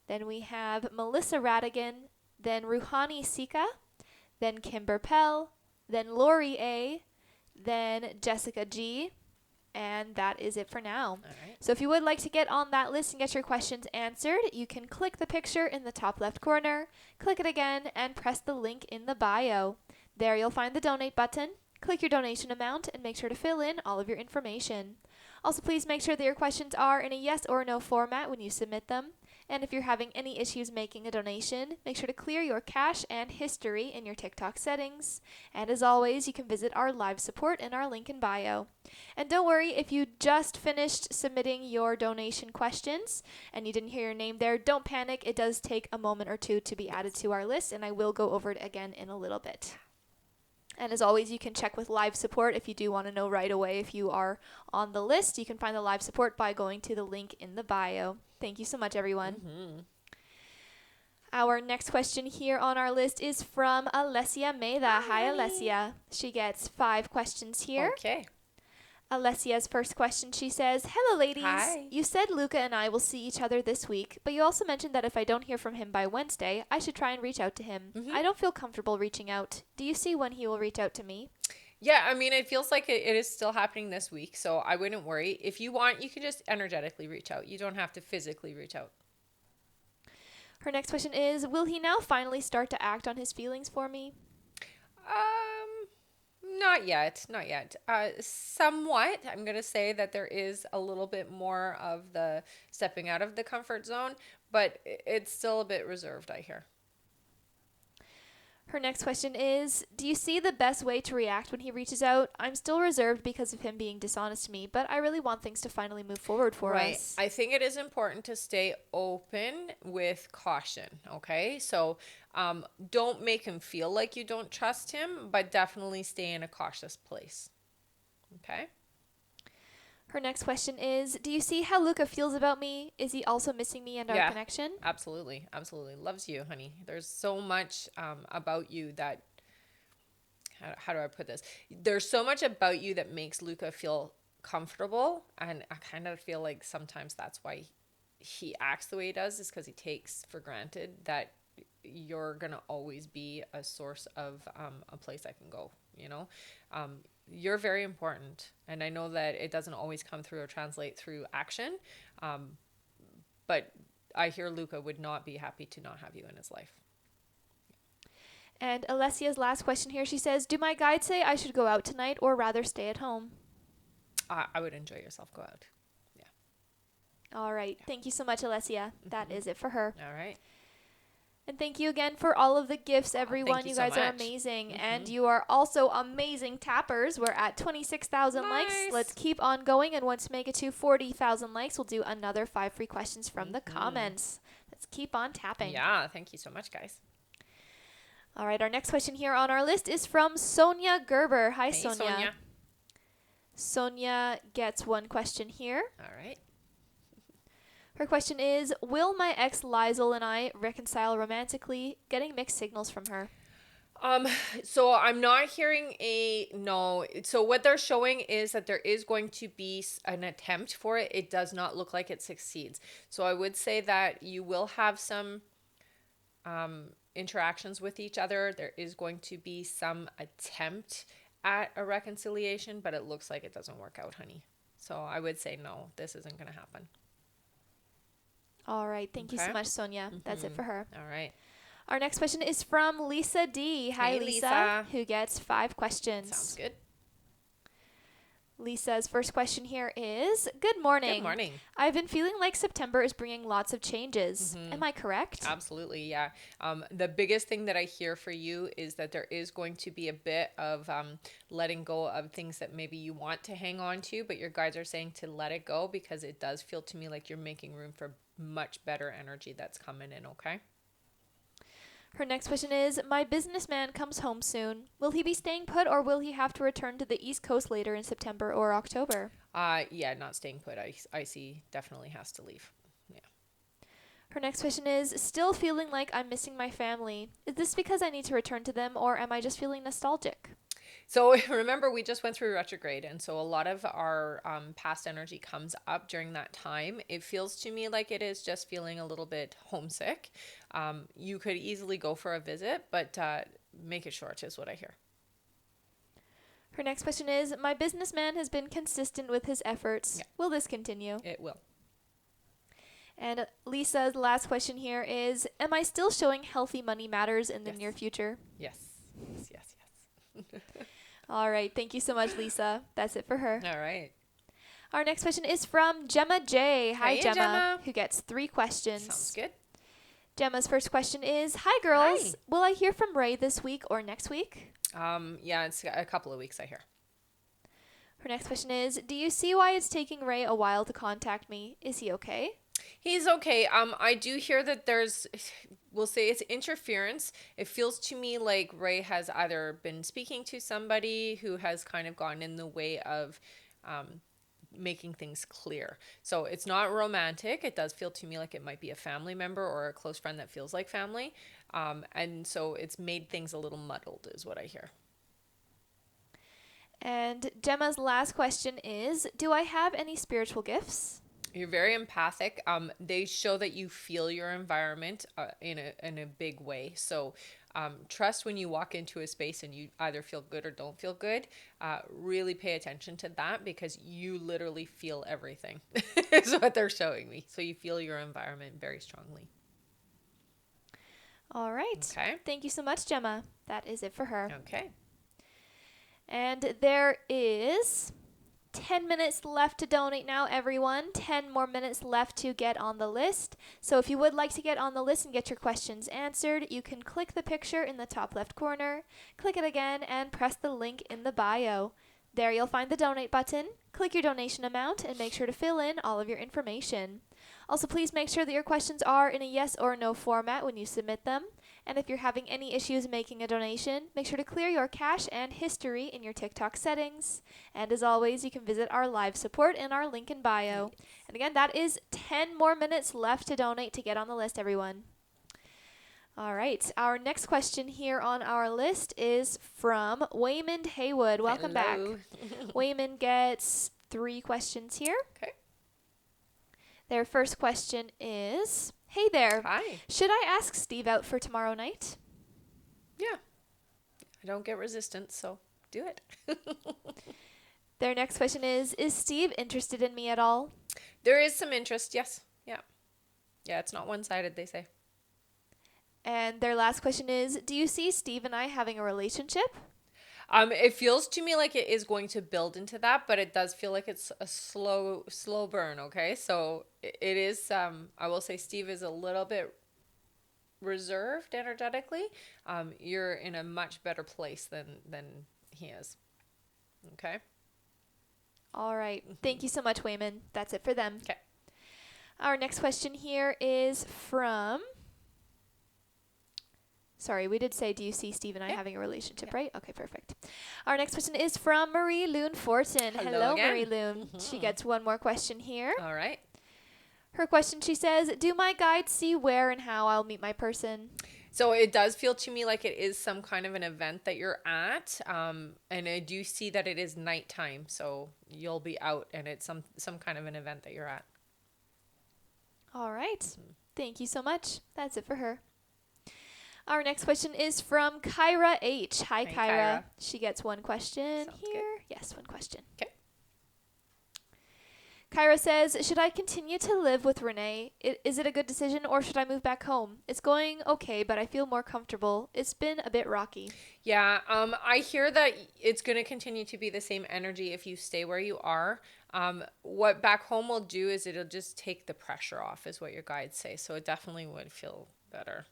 then we have Melissa Radigan, then Ruhani Sika, then Kimber Pell, then Lori A, then Jessica G, and that is it for now. All right. So if you would like to get on that list and get your questions answered, you can click the picture in the top left corner, click it again, and press the link in the bio. There you'll find the donate button. Click your donation amount and make sure to fill in all of your information. Also, please make sure that your questions are in a yes or no format when you submit them. And if you're having any issues making a donation, make sure to clear your cache and history in your TikTok settings. And as always, you can visit our live support in our link in bio. And don't worry, if you just finished submitting your donation questions and you didn't hear your name there, don't panic. It does take a moment or two to be added to our list, and I will go over it again in a little bit. And as always, you can check with live support if you do want to know right away if you are on the list. You can find the live support by going to the link in the bio. Thank you so much, everyone. Mm-hmm. Our next question here on our list is from Alessia Meda. Hi, Alessia. She gets 5 questions here. Okay. Alessia's first question, she says, "Hello, ladies. Hi. You said Luca and I will see each other this week, but you also mentioned that if I don't hear from him by Wednesday, I should try and reach out to him. Mm-hmm. I don't feel comfortable reaching out. Do you see when he will reach out to me?" Yeah, I mean, it feels like it is still happening this week, so I wouldn't worry. If you want, you can just energetically reach out. You don't have to physically reach out. Her next question is, will he now finally start to act on his feelings for me? Not yet, not yet. Somewhat, I'm going to say that there is a little bit more of the stepping out of the comfort zone, but it's still a bit reserved, I hear. Her next question is, do you see the best way to react when he reaches out? I'm still reserved because of him being dishonest to me, but I really want things to finally move forward for Right. us. I think it is important to stay open with caution. Okay. So don't make him feel like you don't trust him, but definitely stay in a cautious place. Okay. Her next question is, do you see how Luca feels about me? Is he also missing me and our Yeah. connection? Absolutely. Absolutely. Loves you, honey. There's so much about you that, how do I put this? There's so much about you that makes Luca feel comfortable. And I kind of feel like sometimes that's why he acts the way he does, is because he takes for granted that you're going to always be a source of a place I can go, you know? You're very important. And I know that it doesn't always come through or translate through action. But I hear Luca would not be happy to not have you in his life. And Alessia's last question here, she says, do my guides say I should go out tonight or rather stay at home? I would enjoy yourself. Go out. All right. Thank you so much, Alessia. That is it for her. All right. And thank you again for all of the gifts, Thank everyone. you You so guys are much. amazing. And you are also amazing tappers. We're at 26,000 likes. Nice. Let's keep on going. And once we make it to 40,000 likes, we'll do another 5 free questions from the comments. Let's keep on tapping. Yeah. Thank you so much, guys. All right. Our next question here on our list is from Sonia Gerber. Hi, Hey, Sonia. Sonia gets one question here. All right. Her question is, will my ex Lizel and I reconcile romantically? Getting mixed signals from her. So I'm not hearing a no. So what they're showing is that there is going to be an attempt for it. It does not look like it succeeds. So I would say that you will have some interactions with each other. There is going to be some attempt at a reconciliation, but it looks like it doesn't work out, honey. So I would say no, this isn't going to happen. All right. Thank you so much, Sonia. That's it for her. All right. Our next question is from Lisa D. Hi, Hey, Lisa, who gets 5 questions. Sounds good. Lisa's first question here is, good morning. Good morning. I've been feeling like September is bringing lots of changes. Am I correct? Absolutely, yeah. The biggest thing that I hear for you is that there is going to be a bit of letting go of things that maybe you want to hang on to, but your guides are saying to let it go because it does feel to me like you're making room for much better energy that's coming in, okay? Her next question is, my businessman comes home soon. Will he be staying put or will he have to return to the East Coast later in September or October? Yeah, not staying put. I see definitely has to leave. Yeah. Her next question is, still feeling like I'm missing my family. Is this because I need to return to them or am I just feeling nostalgic? So remember, we just went through retrograde, and so a lot of our past energy comes up during that time. It feels to me like it is just feeling a little bit homesick. You could easily go for a visit, but make it short is what I hear. Her next question is, my businessman has been consistent with his efforts. Yeah. Will this continue? It will. And Lisa's last question here is, am I still showing healthy money matters in the Yes. near future? Yes. Yes, yes, yes. All right. Thank you so much, Lisa. That's it for her. All right. Our next question is from Gemma J. Hi, Hey, Gemma, who gets 3 questions. Sounds good. Gemma's first question is, hi, girls. Hi. Will I hear from Ray this week or next week? Yeah, it's a couple of weeks, I hear. Her next question is, do you see why it's taking Ray a while to contact me? Is he okay? He's okay. I do hear that we'll say it's interference. It feels to me like Ray has either been speaking to somebody who has kind of gone in the way of making things clear. So it's not romantic. It does feel to me like it might be a family member or a close friend that feels like family. And so it's made things a little muddled is what I hear. And Gemma's last question is, do I have any spiritual gifts? You're very empathic. They show that you feel your environment in a big way. So Trust when you walk into a space and you either feel good or don't feel good. Really pay attention to that because you literally feel everything is what they're showing me. So you feel your environment very strongly. All right. Okay. Thank you so much, Gemma. That is it for her. Okay. And there is 10 minutes left to donate now, everyone. 10 more minutes left to get on the list. So if you would like to get on the list and get your questions answered, you can click the picture in the top left corner, click it again, and press the link in the bio. There you'll find the donate button. Click your donation amount and make sure to fill in all of your information. Also, please make sure that your questions are in a yes or no format when you submit them. And if you're having any issues making a donation, make sure to clear your cache and history in your TikTok settings. And as always, you can visit our live support in our link in bio. And again, that is 10 more minutes left to donate to get on the list, everyone. All right. Our next question here on our list is from Waymond Haywood. Welcome back. Waymond gets 3 questions here. Okay. Their first question is, hey there. Hi. Should I ask Steve out for tomorrow night? Yeah. I don't get resistance, so do it. Their next question is Steve interested in me at all? There is some interest, yes. Yeah. Yeah, it's not one-sided, they say. And their last question is, do you see Steve and I having a relationship? It feels to me like it is going to build into that, but it does feel like it's a slow burn, okay? So it is, I will say Steve is a little bit reserved energetically. You're in a much better place than he is. Okay? All right. Thank you so much, Wayman. That's it for them. Okay. Our next question here is from... Sorry, we did say, do you see Steve and I having a relationship, right? Okay, perfect. Our next question is from Marie Loon Fortin. Hello Marie Loon. She gets one more question here. All right. Her question, she says, do my guides see where and how I'll meet my person? So it does feel to me like it is some kind of an event that you're at. And I do see that it is nighttime. So you'll be out and it's some kind of an event that you're at. All right. Thank you so much. That's it for her. Our next question is from Kyra H. Hi, Kyra. She gets one question Sounds here. good. Yes, one question. Okay. Kyra says, should I continue to live with Renee? Is it a good decision or should I move back home? It's going okay, but I feel more comfortable. It's been a bit rocky. Yeah, I hear that it's going to continue to be the same energy if you stay where you are. What back home will do is it'll just take the pressure off, is what your guides say. So it definitely would feel better.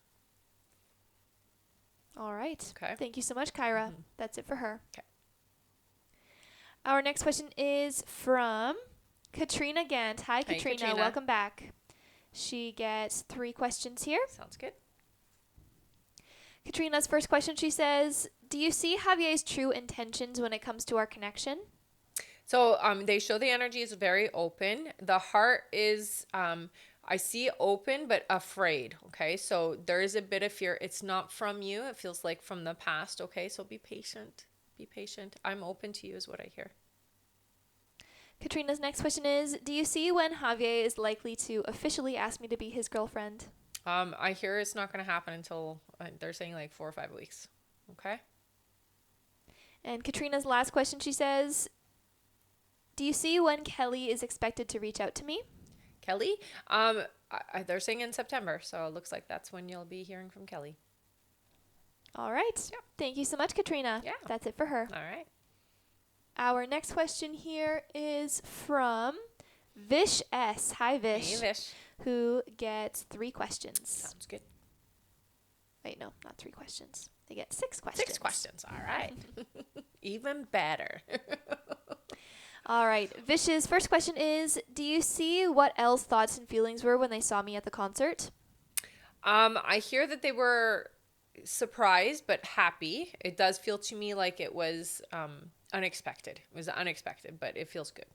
All right. Okay. Thank you so much, Kyra. That's it for her. Okay. Our next question is from Katrina Gant. Hi, Katrina. Katrina. Welcome back. She gets 3 questions here. Sounds good. Katrina's first question, she says, do you see Javier's true intentions when it comes to our connection? So they show the energy is very open. The heart is, I see open but afraid, okay? So there is a bit of fear. It's not from you. It feels like from the past, okay? So be patient. Be patient. I'm open to you is what I hear. Katrina's next question is, do you see when Javier is likely to officially ask me to be his girlfriend? I hear it's not going to happen until, they're saying like 4 or 5 weeks, okay? And Katrina's last question, she says, do you see when Kelly is expected to reach out to me? Kelly, they're saying in September, so it looks like that's when you'll be hearing from Kelly. All right. Yeah. Thank you so much, Katrina. Yeah. That's it for her. All right. Our next question here is from Vish S. Hi, Vish. Hey, Vish. Who gets 3 questions. Sounds good. Wait, no, not 3 questions. They get 6 questions. 6 questions. All right. Even better. All right. Vish's first question is, do you see what Elle's thoughts and feelings were when they saw me at the concert? I hear that they were surprised but happy. It does feel to me like it was unexpected. It was unexpected, but it feels good.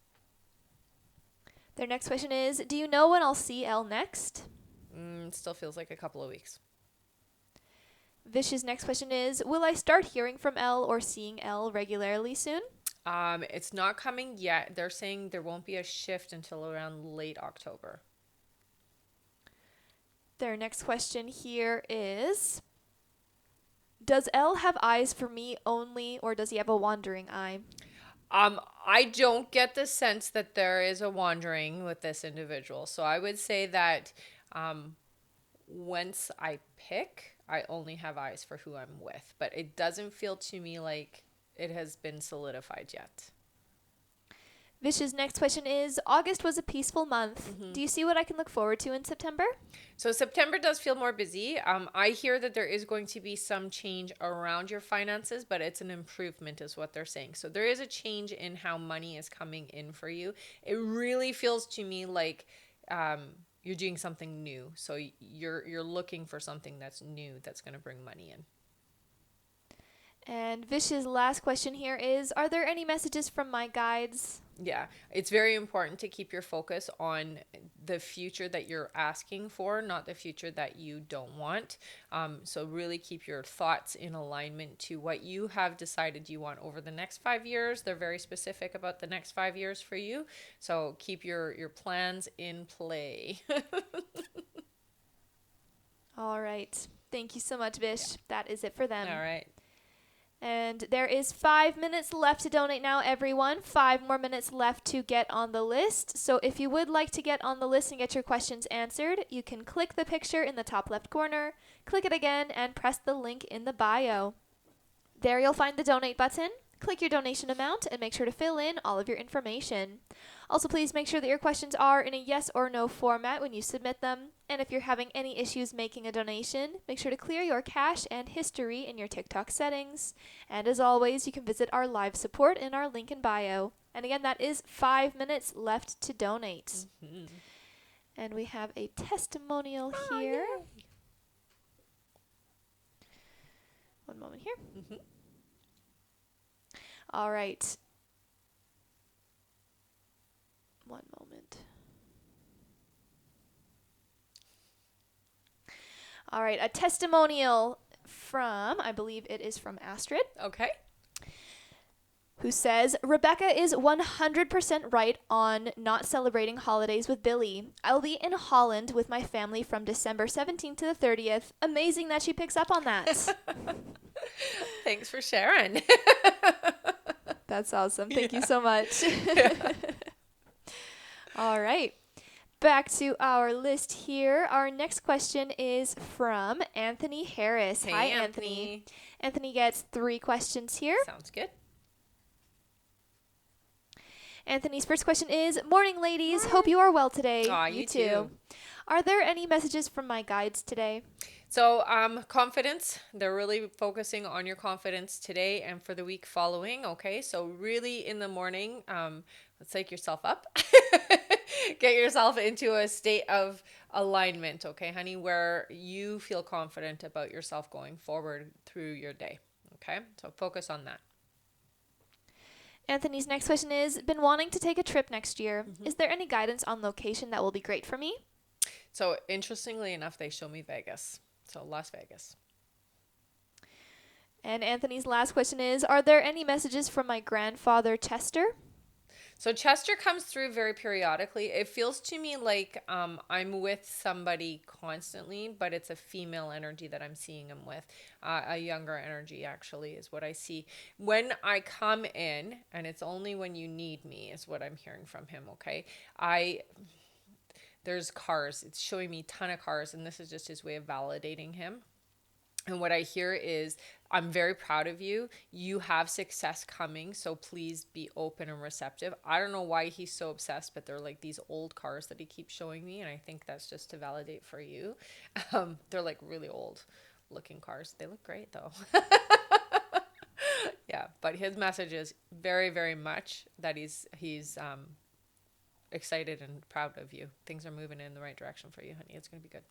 Their next question is, do you know when I'll see Elle next? Still feels like a couple of weeks. Vish's next question is, will I start hearing from Elle or seeing Elle regularly soon? It's not coming yet. They're saying there won't be a shift until around late October. Their next question here is, Does L have eyes for me only, or does he have a wandering eye? I don't get the sense that there is a wandering with this individual. So I would say that once I pick, I only have eyes for who I'm with. But it doesn't feel to me like it has been solidified yet. Vish's next question is, August was a peaceful month. Do you see what I can look forward to in September? So September does feel more busy. I hear that there is going to be some change around your finances, but it's an improvement is what they're saying. So there is a change in how money is coming in for you. It really feels to me like you're doing something new. So you're looking for something that's new that's going to bring money in. And Vish's last question here is, are there any messages from my guides? Yeah, it's very important to keep your focus on the future that you're asking for, not the future that you don't want. So really keep your thoughts in alignment to what you have decided you want over the next 5 years. They're very specific about the next 5 years for you. So keep your plans in play. All right. Thank you so much, Vish. Yeah. That is it for them. All right. And there is 5 minutes left to donate now, everyone. 5 more minutes left to get on the list. So if you would like to get on the list and get your questions answered, you can click the picture in the top left corner, click it again, and press the link in the bio. There you'll find the donate button. Click your donation amount and make sure to fill in all of your information. Also, please make sure that your questions are in a yes or no format when you submit them. And if you're having any issues making a donation, make sure to clear your cache and history in your TikTok settings. And as always, you can visit our live support in our link in bio. And again, that is 5 minutes left to donate. Mm-hmm. And we have a testimonial here. Yay. One moment here. Mm-hmm. All right. One moment. All right, a testimonial from, I believe it is from Astrid. Okay. Who says, Rebecca is 100% right on not celebrating holidays with Billy. I'll be in Holland with my family from December 17th to the 30th. Amazing that she picks up on that. Thanks for sharing. That's awesome. Thank you so much. All right. Back to our list here. Our next question is from Anthony Harris. Hey, Hi, Anthony. Anthony gets 3 questions here. Sounds good. Anthony's first question is, morning, ladies. Hope you are well today. Aw, you too. Are there any messages from my guides today? So, confidence. They're really focusing on your confidence today and for the week following. Okay, so really in the morning, let's wake yourself up. Get yourself into a state of alignment, okay, honey, where you feel confident about yourself going forward through your day. Okay, so focus on that. Anthony's next question is, been wanting to take a trip next year. Mm-hmm. Is there any guidance on location that will be great for me? So interestingly enough, they show me Vegas. So Las Vegas. And Anthony's last question is, are there any messages from my grandfather, Chester? So Chester comes through very periodically. It feels to me like I'm with somebody constantly, but it's a female energy that I'm seeing him with. A younger energy, actually, is what I see. When I come in, and it's only when you need me, is what I'm hearing from him, okay? There's cars. It's showing me a ton of cars, and this is just his way of validating him. And what I hear is, I'm very proud of you. You have success coming, so please be open and receptive. I don't know why he's so obsessed, but they're like these old cars that he keeps showing me, and I think that's just to validate for you. They're like really old looking cars. They look great, though. Yeah, but his message is very, very much that he's excited and proud of you. Things are moving in the right direction for you, honey. It's going to be good.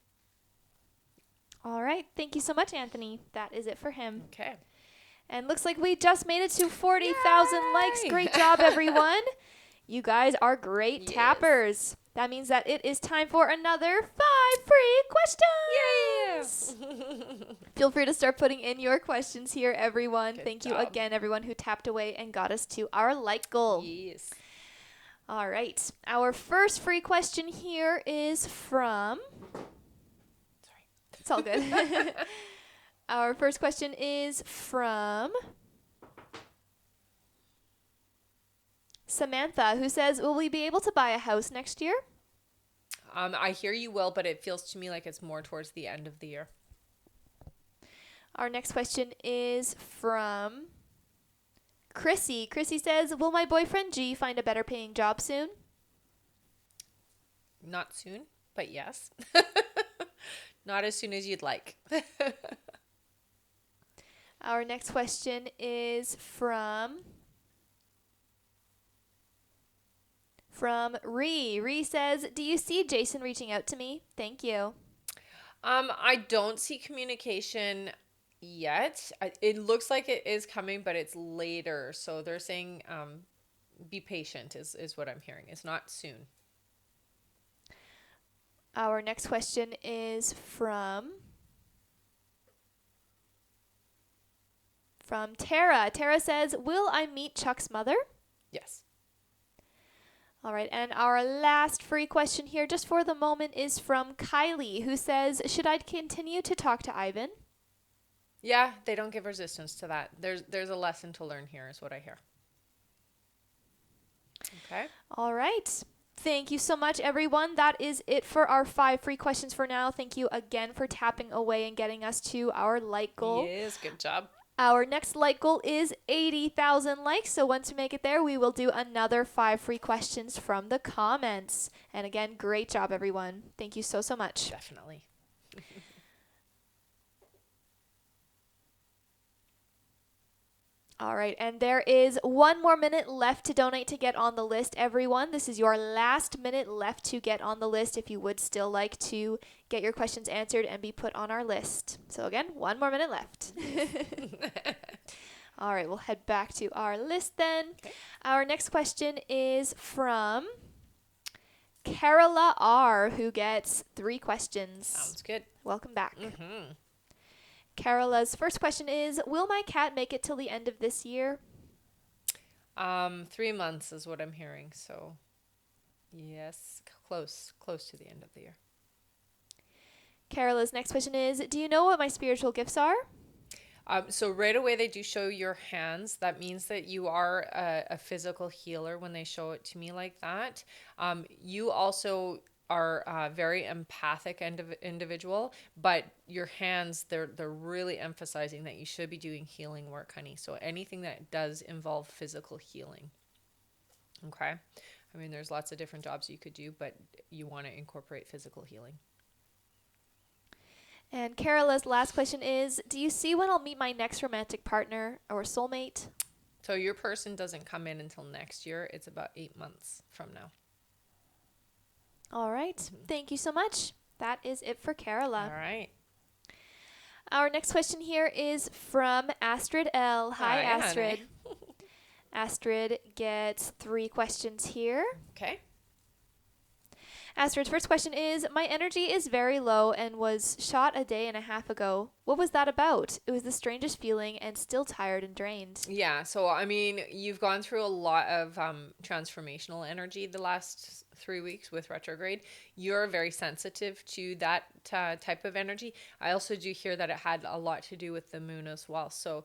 All right. Thank you so much, Anthony. That is it for him. Okay. And looks like we just made it to 40,000 likes. Great job, everyone. You guys are great tappers. That means that it is time for another 5 free questions. Yeah. Feel free to start putting in your questions here, everyone. Thank you again, everyone who tapped away and got us to our like goal. Yes. All right. Our first free question here is from... It's all good. Our first question is from Samantha, who says, will we be able to buy a house next year? I hear you will, but it feels to me like it's more towards the end of the year. Our next question is from Chrissy. Chrissy says, will my boyfriend G find a better paying job soon? Not soon, but yes. Not as soon as you'd like. Our next question is from Ree. Ree says, do you see Jason reaching out to me? Thank you. I don't see communication yet. It looks like it is coming, but it's later. So they're saying be patient is what I'm hearing. It's not soon. Our next question is from Tara. Tara says, will I meet Chuck's mother? Yes. All right, and our last free question here, just for the moment, is from Kylie, who says, should I continue to talk to Ivan? Yeah, they don't give resistance to that. There's a lesson to learn here, is what I hear. Okay. All right. Thank you so much, everyone. That is it for our 5 free questions for now. Thank you again for tapping away and getting us to our like goal. Yes, good job. Our next like goal is 80,000 likes. So once we make it there, we will do another 5 free questions from the comments. And again, great job, everyone. Thank you so much. Definitely. All right, and there is 1 more minute left to donate to get on the list, everyone. This is your last minute left to get on the list if you would still like to get your questions answered and be put on our list. So again, 1 more minute left. All right, we'll head back to our list then. Okay. Our next question is from Carola R., who gets 3 questions. Sounds good. Welcome back. Mm-hmm. Carola's first question is, will my cat make it till the end of this year? 3 months is what I'm hearing. So, yes, close to the end of the year. Carola's next question is, do you know what my spiritual gifts are? So right away they do show your hands. That means that you are a physical healer when they show it to me like that. You also are a very empathic individual, but your hands, they're really emphasizing that you should be doing healing work, honey. So anything that does involve physical healing. Okay. I mean, there's lots of different jobs you could do, but you want to incorporate physical healing. And Carola's last question is, do you see when I'll meet my next romantic partner or soulmate? So your person doesn't come in until next year. It's about 8 months from now. All right. Thank you so much. That is it for Carola. All right. Our next question here is from Astrid L. Hi, Astrid. Astrid gets 3 questions here. Okay. Astrid's first question is, my energy is very low and was shot a day and a half ago. What was that about? It was the strangest feeling and still tired and drained. Yeah. So, I mean, you've gone through a lot of transformational energy the last 3 weeks with retrograde. You're very sensitive to that type of energy. I also do hear that it had a lot to do with the moon as well. So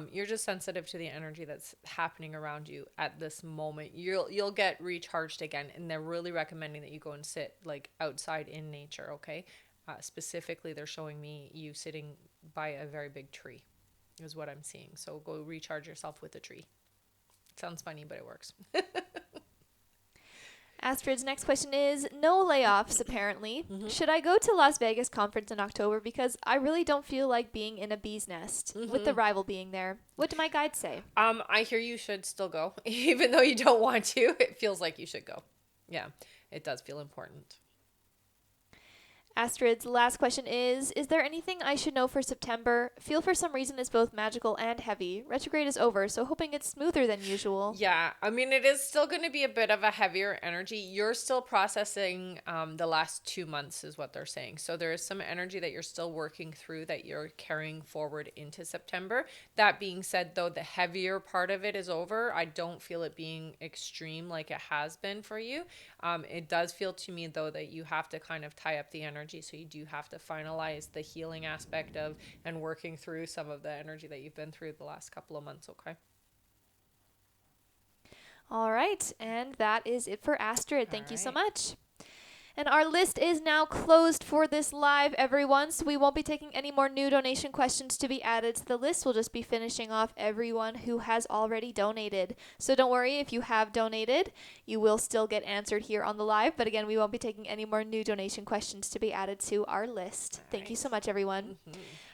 you're just sensitive to the energy that's happening around you at this moment. You'll get recharged again, and they're really recommending that you go and sit like outside in nature. Okay. Specifically, they're showing me you sitting by a very big tree is what I'm seeing. So go recharge yourself with a tree. It sounds funny, but it works. Astrid's next question is, no layoffs apparently. Should I go to Las Vegas conference in October? Because I really don't feel like being in a bee's nest with the rival being there. What do my guides say? I hear you should still go. Even though you don't want to, it feels like you should go. Yeah, it does feel important. Astrid's last question is there anything I should know for September? Feel for some reason is both magical and heavy. Retrograde is over, so hoping it's smoother than usual. Yeah, I mean, it is still going to be a bit of a heavier energy. You're still processing the last 2 months is what they're saying. So there is some energy that you're still working through that you're carrying forward into September. That being said, though, the heavier part of it is over. I don't feel it being extreme like it has been for you. It does feel to me, though, that you have to kind of tie up the energy energy. So you do have to finalize the healing aspect of and working through some of the energy that you've been through the last couple of months. Okay. All right. And that is it for Astrid. All Thank you so right. much. And our list is now closed for this live, everyone, so we won't be taking any more new donation questions to be added to the list. We'll just be finishing off everyone who has already donated. So don't worry, if you have donated, you will still get answered here on the live. But again, we won't be taking any more new donation questions to be added to our list. Thank you so much, everyone.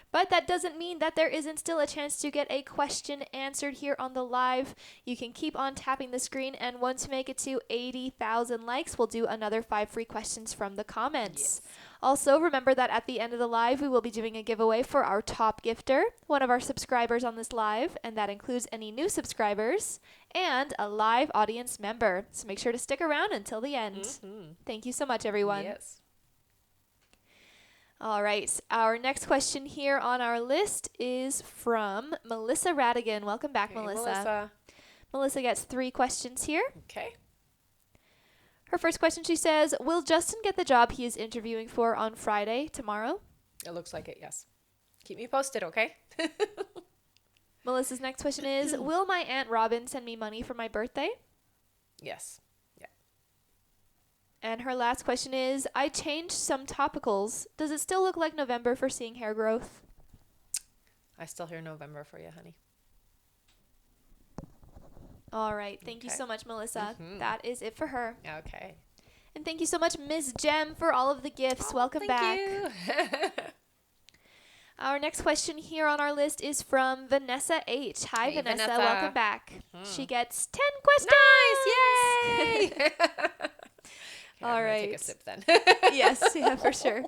But that doesn't mean that there isn't still a chance to get a question answered here on the live. You can keep on tapping the screen, and once we make it to 80,000 likes, we'll do another 5 free questions from the comments. Yes. Also, remember that at the end of the live, we will be doing a giveaway for our top gifter, one of our subscribers on this live, and that includes any new subscribers and a live audience member. So make sure to stick around until the end. Thank you so much, everyone. Yes. All right. Our next question here on our list is from Melissa Radigan. Welcome back, Okay, Melissa. Melissa gets 3 questions here. Okay. Her first question, she says, will Justin get the job he is interviewing for on Friday, tomorrow? It looks like it, yes. Keep me posted, okay? Melissa's next question is, will my Aunt Robin send me money for my birthday? Yes. And her last question is, I changed some topicals. Does it still look like November for seeing hair growth? I still hear November for you, honey. All right. Thank you so much, Melissa. That is it for her. Okay. And thank you so much, Ms. Jem, for all of the gifts. Welcome back. Thank you. Our next question here on our list is from Vanessa H. Hi, Hey, Vanessa. Vanessa. Welcome back. She gets 10 questions. Nice. Yay. Okay, All I'm gonna right. take a sip then. Yes, yeah, for sure.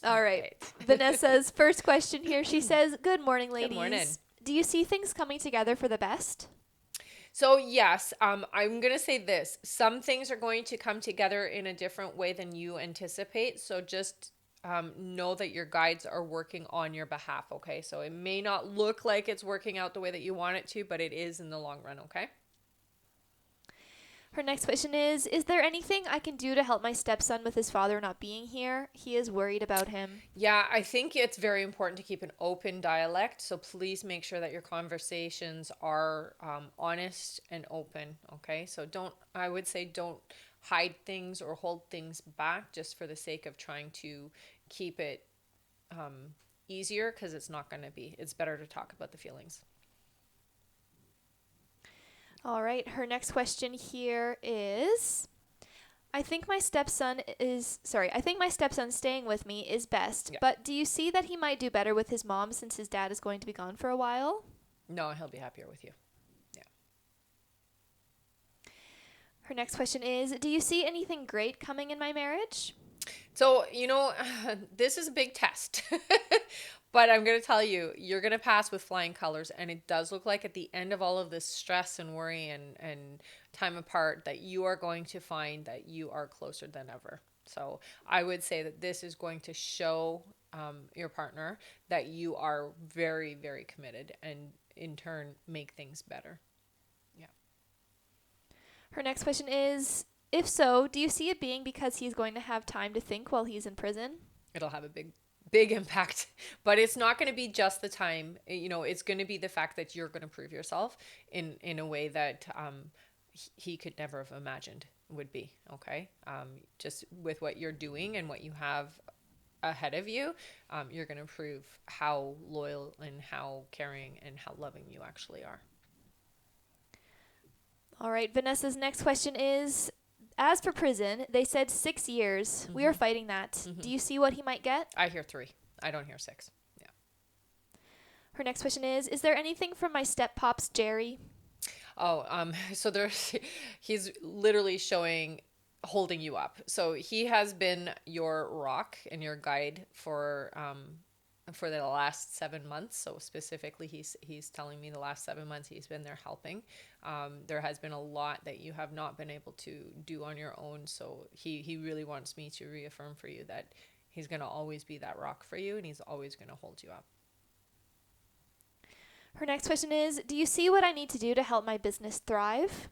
All right. Vanessa's first question here. She says, good morning, ladies. Good morning. Do you see things coming together for the best? So yes, I'm going to say this. Some things are going to come together in a different way than you anticipate. So just know that your guides are working on your behalf, okay? So it may not look like it's working out the way that you want it to, but it is in the long run, okay? Her next question is there anything I can do to help my stepson with his father not being here? He is worried about him. Yeah, I think it's very important to keep an open dialect. So please make sure that your conversations are honest and open, okay? So I would say don't hide things or hold things back just for the sake of trying to keep it easier, because it's not going to be. It's better to talk about the feelings. All right. Her next question here is, I think my stepson staying with me is best, Yeah. but do you see that he might do better with his mom since his dad is going to be gone for a while? No, he'll be happier with you. Her next question is, do you see anything great coming in my marriage? So, this is a big test, but I'm going to tell you, you're going to pass with flying colors. And it does look like at the end of all of this stress and worry and time apart that you are going to find that you are closer than ever. So I would say that this is going to show your partner that you are very, very committed, and in turn make things better. Her next question is, if so, do you see it being because he's going to have time to think while he's in prison? It'll have a big impact, but it's not going to be just the time. It's going to be the fact that you're going to prove yourself in a way that he could never have imagined would be. Okay. Just with what you're doing and what you have ahead of you, you're going to prove how loyal and how caring and how loving you actually are. All right. Vanessa's next question is, as for prison, they said 6 years. We are fighting that. Do you see what he might get? I hear 3. I don't hear 6. Yeah. Her next question is there anything from my step-pops, Jerry? So he's literally holding you up. So he has been your rock and your guide for the last 7 months. So specifically, he's telling me the last 7 months he's been there helping. There has been a lot that you have not been able to do on your own. So he really wants me to reaffirm for you that he's going to always be that rock for you, and he's always going to hold you up. Her next question is, do you see what I need to do to help my business thrive?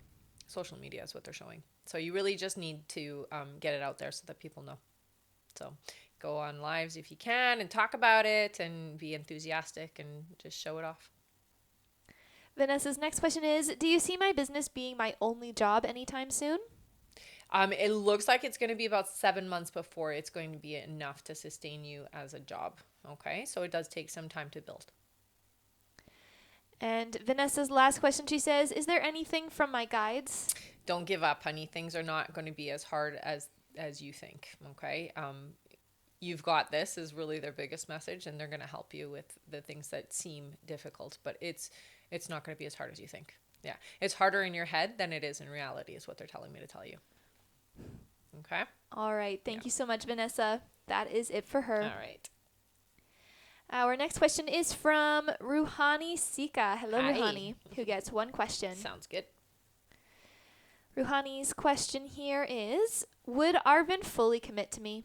Social media is what they're showing. So you really just need to get it out there so that people know. So go on lives if you can and talk about it and be enthusiastic and just show it off. Vanessa's next question is, do you see my business being my only job anytime soon? It looks like it's going to be about 7 months before it's going to be enough to sustain you as a job. Okay, so it does take some time to build. And Vanessa's last question, she says, is there anything from my guides? Don't give up, honey. Things are not going to be as hard as you think. Okay, you've got this is really their biggest message, and they're going to help you with the things that seem difficult, but it's not going to be as hard as you think. Yeah, it's harder in your head than it is in reality, is what they're telling me to tell you. Okay. All right. Thank you so much, Vanessa. That is it for her. All right. Our next question is from Ruhani Sika. Hello, Hi. Ruhani, who gets one question. Sounds good. Ruhani's question here is, would Arvin fully commit to me?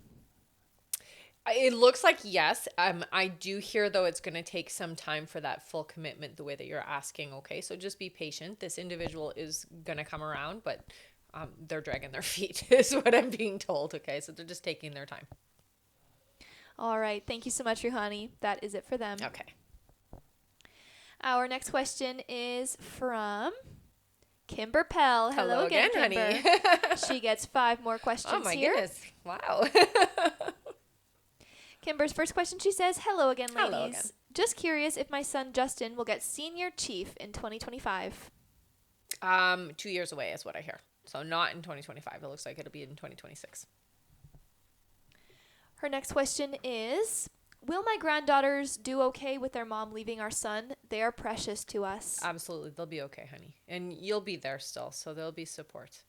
It looks like yes. I do hear, though, it's going to take some time for that full commitment the way that you're asking. Okay, so just be patient. This individual is going to come around, but they're dragging their feet is what I'm being told. Okay, so they're just taking their time. All right. Thank you so much, Ruhani. That is it for them. Okay. Our next question is from Kimber Pell. Hello again, Kimber. honey. She gets 5 more questions Oh, my here. goodness. Wow. Kimber's first question, she says, hello again, ladies. Hello again. Just curious if my son Justin will get senior chief in 2025. 2 years away is what I hear. So not in 2025. It looks like it'll be in 2026. Her next question is, will my granddaughters do okay with their mom leaving our son? They are precious to us. Absolutely. They'll be okay, honey. And you'll be there still, so there'll be support.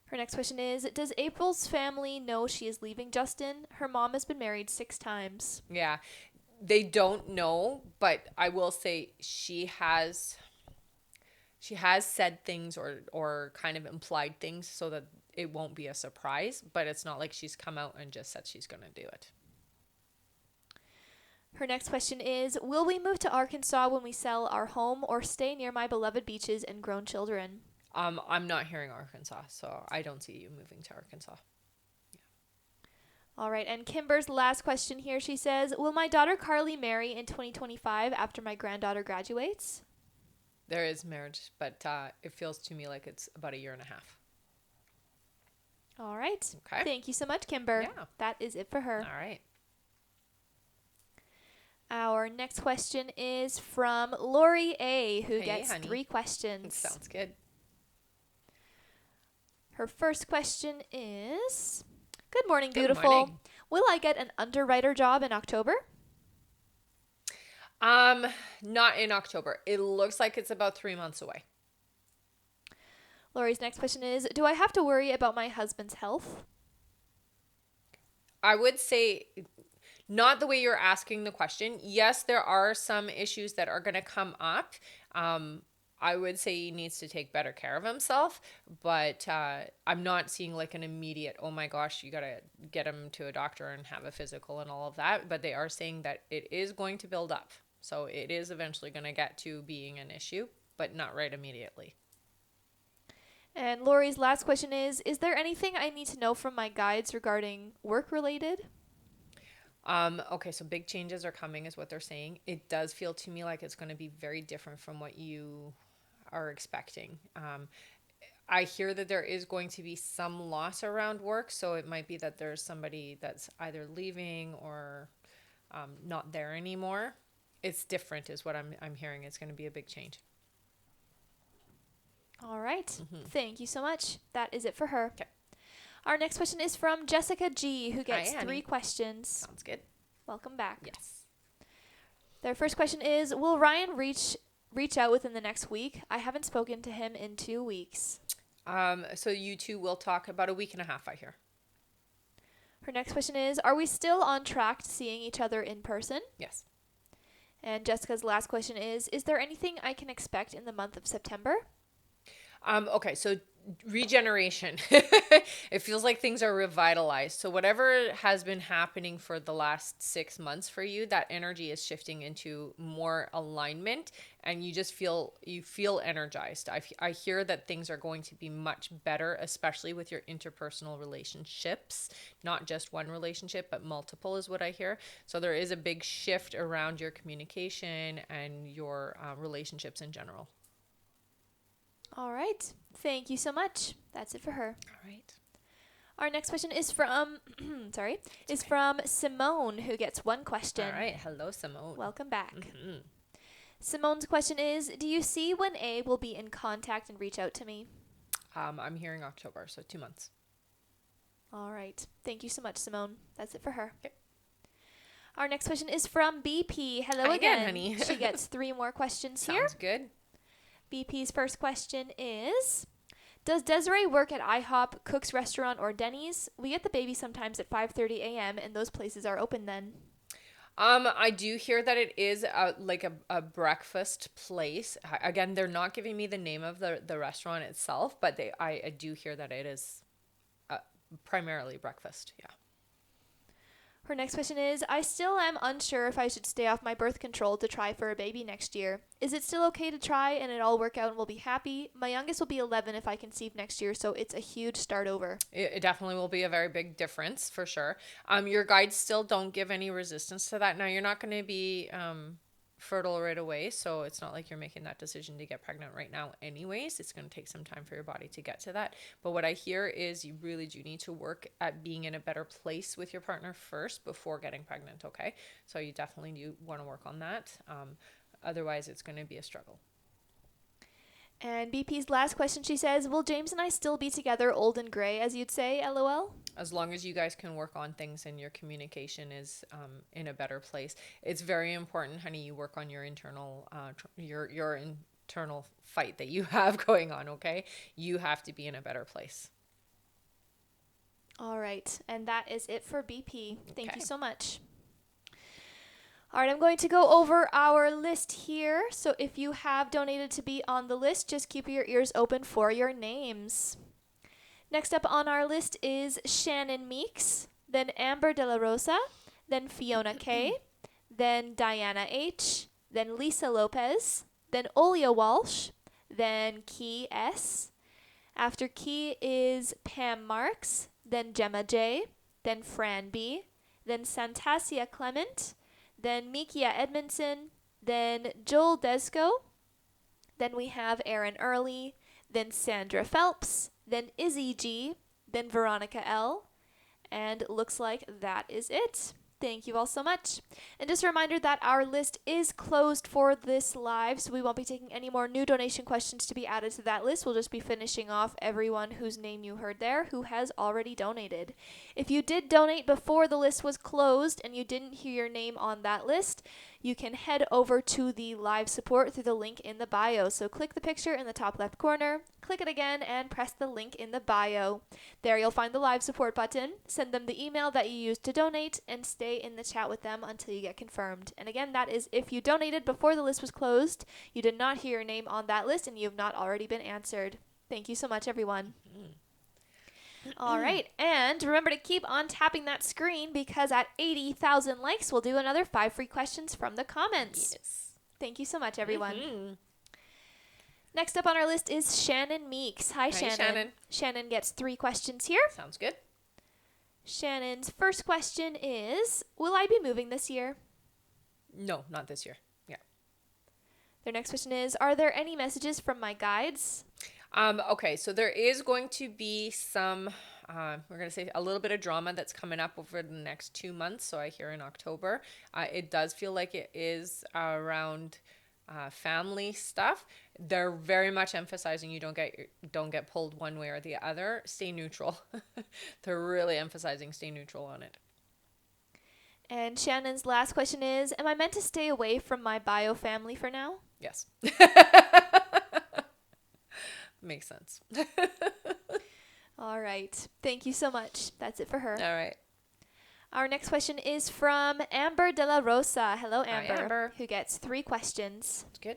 Her next question is, does April's family know she is leaving Justin? Her mom has been married 6 times. Yeah. They don't know, but I will say she has said things or kind of implied things so that it won't be a surprise, but it's not like she's come out and just said she's going to do it. Her next question is, will we move to Arkansas when we sell our home or stay near my beloved beaches and grown children? I'm not hearing Arkansas, so I don't see you moving to Arkansas. All right, and Kimber's last question here, she says, will my daughter Carly marry in 2025 after my granddaughter graduates? There is marriage, but it feels to me like it's about 1.5 years. All right. Okay. Thank you so much, Kimber. Yeah. That is it for her. All right. Our next question is from Lori A., who Hey, gets honey. 3 questions. Sounds good. Her first question is, good morning, Good beautiful. morning. Will I get an underwriter job in October? Not in October. It looks like it's about 3 months away. Lori's next question is, do I have to worry about my husband's health? I would say not the way you're asking the question. Yes, there are some issues that are going to come up. I would say he needs to take better care of himself, but I'm not seeing like an immediate, oh my gosh, you got to get him to a doctor and have a physical and all of that. But they are saying that it is going to build up. So it is eventually going to get to being an issue, but not right immediately. And Lori's last question is there anything I need to know from my guides regarding work-related? Okay, so big changes are coming is what they're saying. It does feel to me like it's going to be very different from what you are expecting. I hear that there is going to be some loss around work, so it might be that there's somebody that's either leaving or not there anymore. It's different is what I'm hearing. It's going to be a big change. All right. Thank you so much. That is it for her. Okay. Our next question is from Jessica G., who gets Hi, honey. 3 questions. Sounds good. Welcome back. Yes. Their first question is, will Ryan reach out within the next week? I haven't spoken to him in 2 weeks. So you two will talk about 1.5 weeks, I hear. Her next question is, are we still on track to seeing each other in person? Yes. And Jessica's last question is there anything I can expect in the month of September? Okay, so regeneration. It feels like things are revitalized. So whatever has been happening for the last 6 months for you, that energy is shifting into more alignment, and you feel energized. I hear that things are going to be much better, especially with your interpersonal relationships, not just one relationship, but multiple is what I hear. So there is a big shift around your communication and your relationships in general. All right. Thank you so much. That's it for her. All right. Our next question is from from Simone, who gets one question. All right. Hello, Simone. Welcome back. Mm-hmm. Simone's question is, do you see when A will be in contact and reach out to me? I'm hearing October, so 2 months. All right. Thank you so much, Simone. That's it for her. Okay. Our next question is from BP. Hello Hi again, honey. She gets 3 more questions here. Sounds good. BP's first question is, does Desiree work at IHOP, Cook's Restaurant, or Denny's? We get the baby sometimes at 5:30 a.m. and those places are open then. I do hear that it is like a breakfast place. Again, they're not giving me the name of the restaurant itself, but I do hear that it is primarily breakfast. Yeah. Her next question is, I still am unsure if I should stay off my birth control to try for a baby next year. Is it still okay to try and it all work out and we'll be happy? My youngest will be 11 if I conceive next year, so it's a huge start over. It definitely will be a very big difference for sure. Your guides still don't give any resistance to that. Now, you're not going to be fertile right away, so it's not like you're making that decision to get pregnant right now anyways. It's going to take some time for your body to get to that. But what I hear is you really do need to work at being in a better place with your partner first before getting pregnant, okay? So you definitely do want to work on that. Otherwise, it's going to be a struggle. And BP's last question, she says, will James and I still be together old and gray, as you'd say, LOL? As long as you guys can work on things and your communication is in a better place. It's very important, honey, you work on your internal your internal fight that you have going on, okay? You have to be in a better place. All right. And that is it for BP. Thank you Okay. so much. All right, I'm going to go over our list here. So if you have donated to be on the list, just keep your ears open for your names. Next up on our list is Shannon Meeks, then Amber De La Rosa, then Fiona K, then Diana H, then Lisa Lopez, then Olia Walsh, then Key S. After Key is Pam Marks, then Gemma J, then Fran B, then Santasia Clement, then Mikia Edmondson, then Joel Desco, then we have Aaron Early, then Sandra Phelps, then Izzy G, then Veronica L, and looks like that is it. Thank you all so much. And just a reminder that our list is closed for this live, so we won't be taking any more new donation questions to be added to that list. We'll just be finishing off everyone whose name you heard there who has already donated. If you did donate before the list was closed and you didn't hear your name on that list, you can head over to the live support through the link in the bio. So click the picture in the top left corner, click it again, and press the link in the bio. There you'll find the live support button. Send them the email that you used to donate and stay in the chat with them until you get confirmed. And again, that is if you donated before the list was closed, you did not hear your name on that list, and you have not already been answered. Thank you so much, everyone. All right, and remember to keep on tapping that screen because at 80,000 likes, we'll do another 5 free questions from the comments. Yes. Thank you so much, everyone. Mm-hmm. Next up on our list is Shannon Meeks. Hi, Shannon. Shannon. Shannon gets 3 questions here. Sounds good. Shannon's first question is, will I be moving this year? No, not this year. Yeah. Their next question is, are there any messages from my guides? Okay, so there is going to be some, we're going to say a little bit of drama that's coming up over the next 2 months. So I hear in October, it does feel like it is around family stuff. They're very much emphasizing you don't get pulled one way or the other. Stay neutral. They're really emphasizing stay neutral on it. And Shannon's last question is, am I meant to stay away from my bio family for now? Yes. Makes sense. All right. Thank you so much. That's it for her. All right. Our next question is from Amber De La Rosa. Hello, Hi, Amber. Amber. Who gets 3 questions. That's good.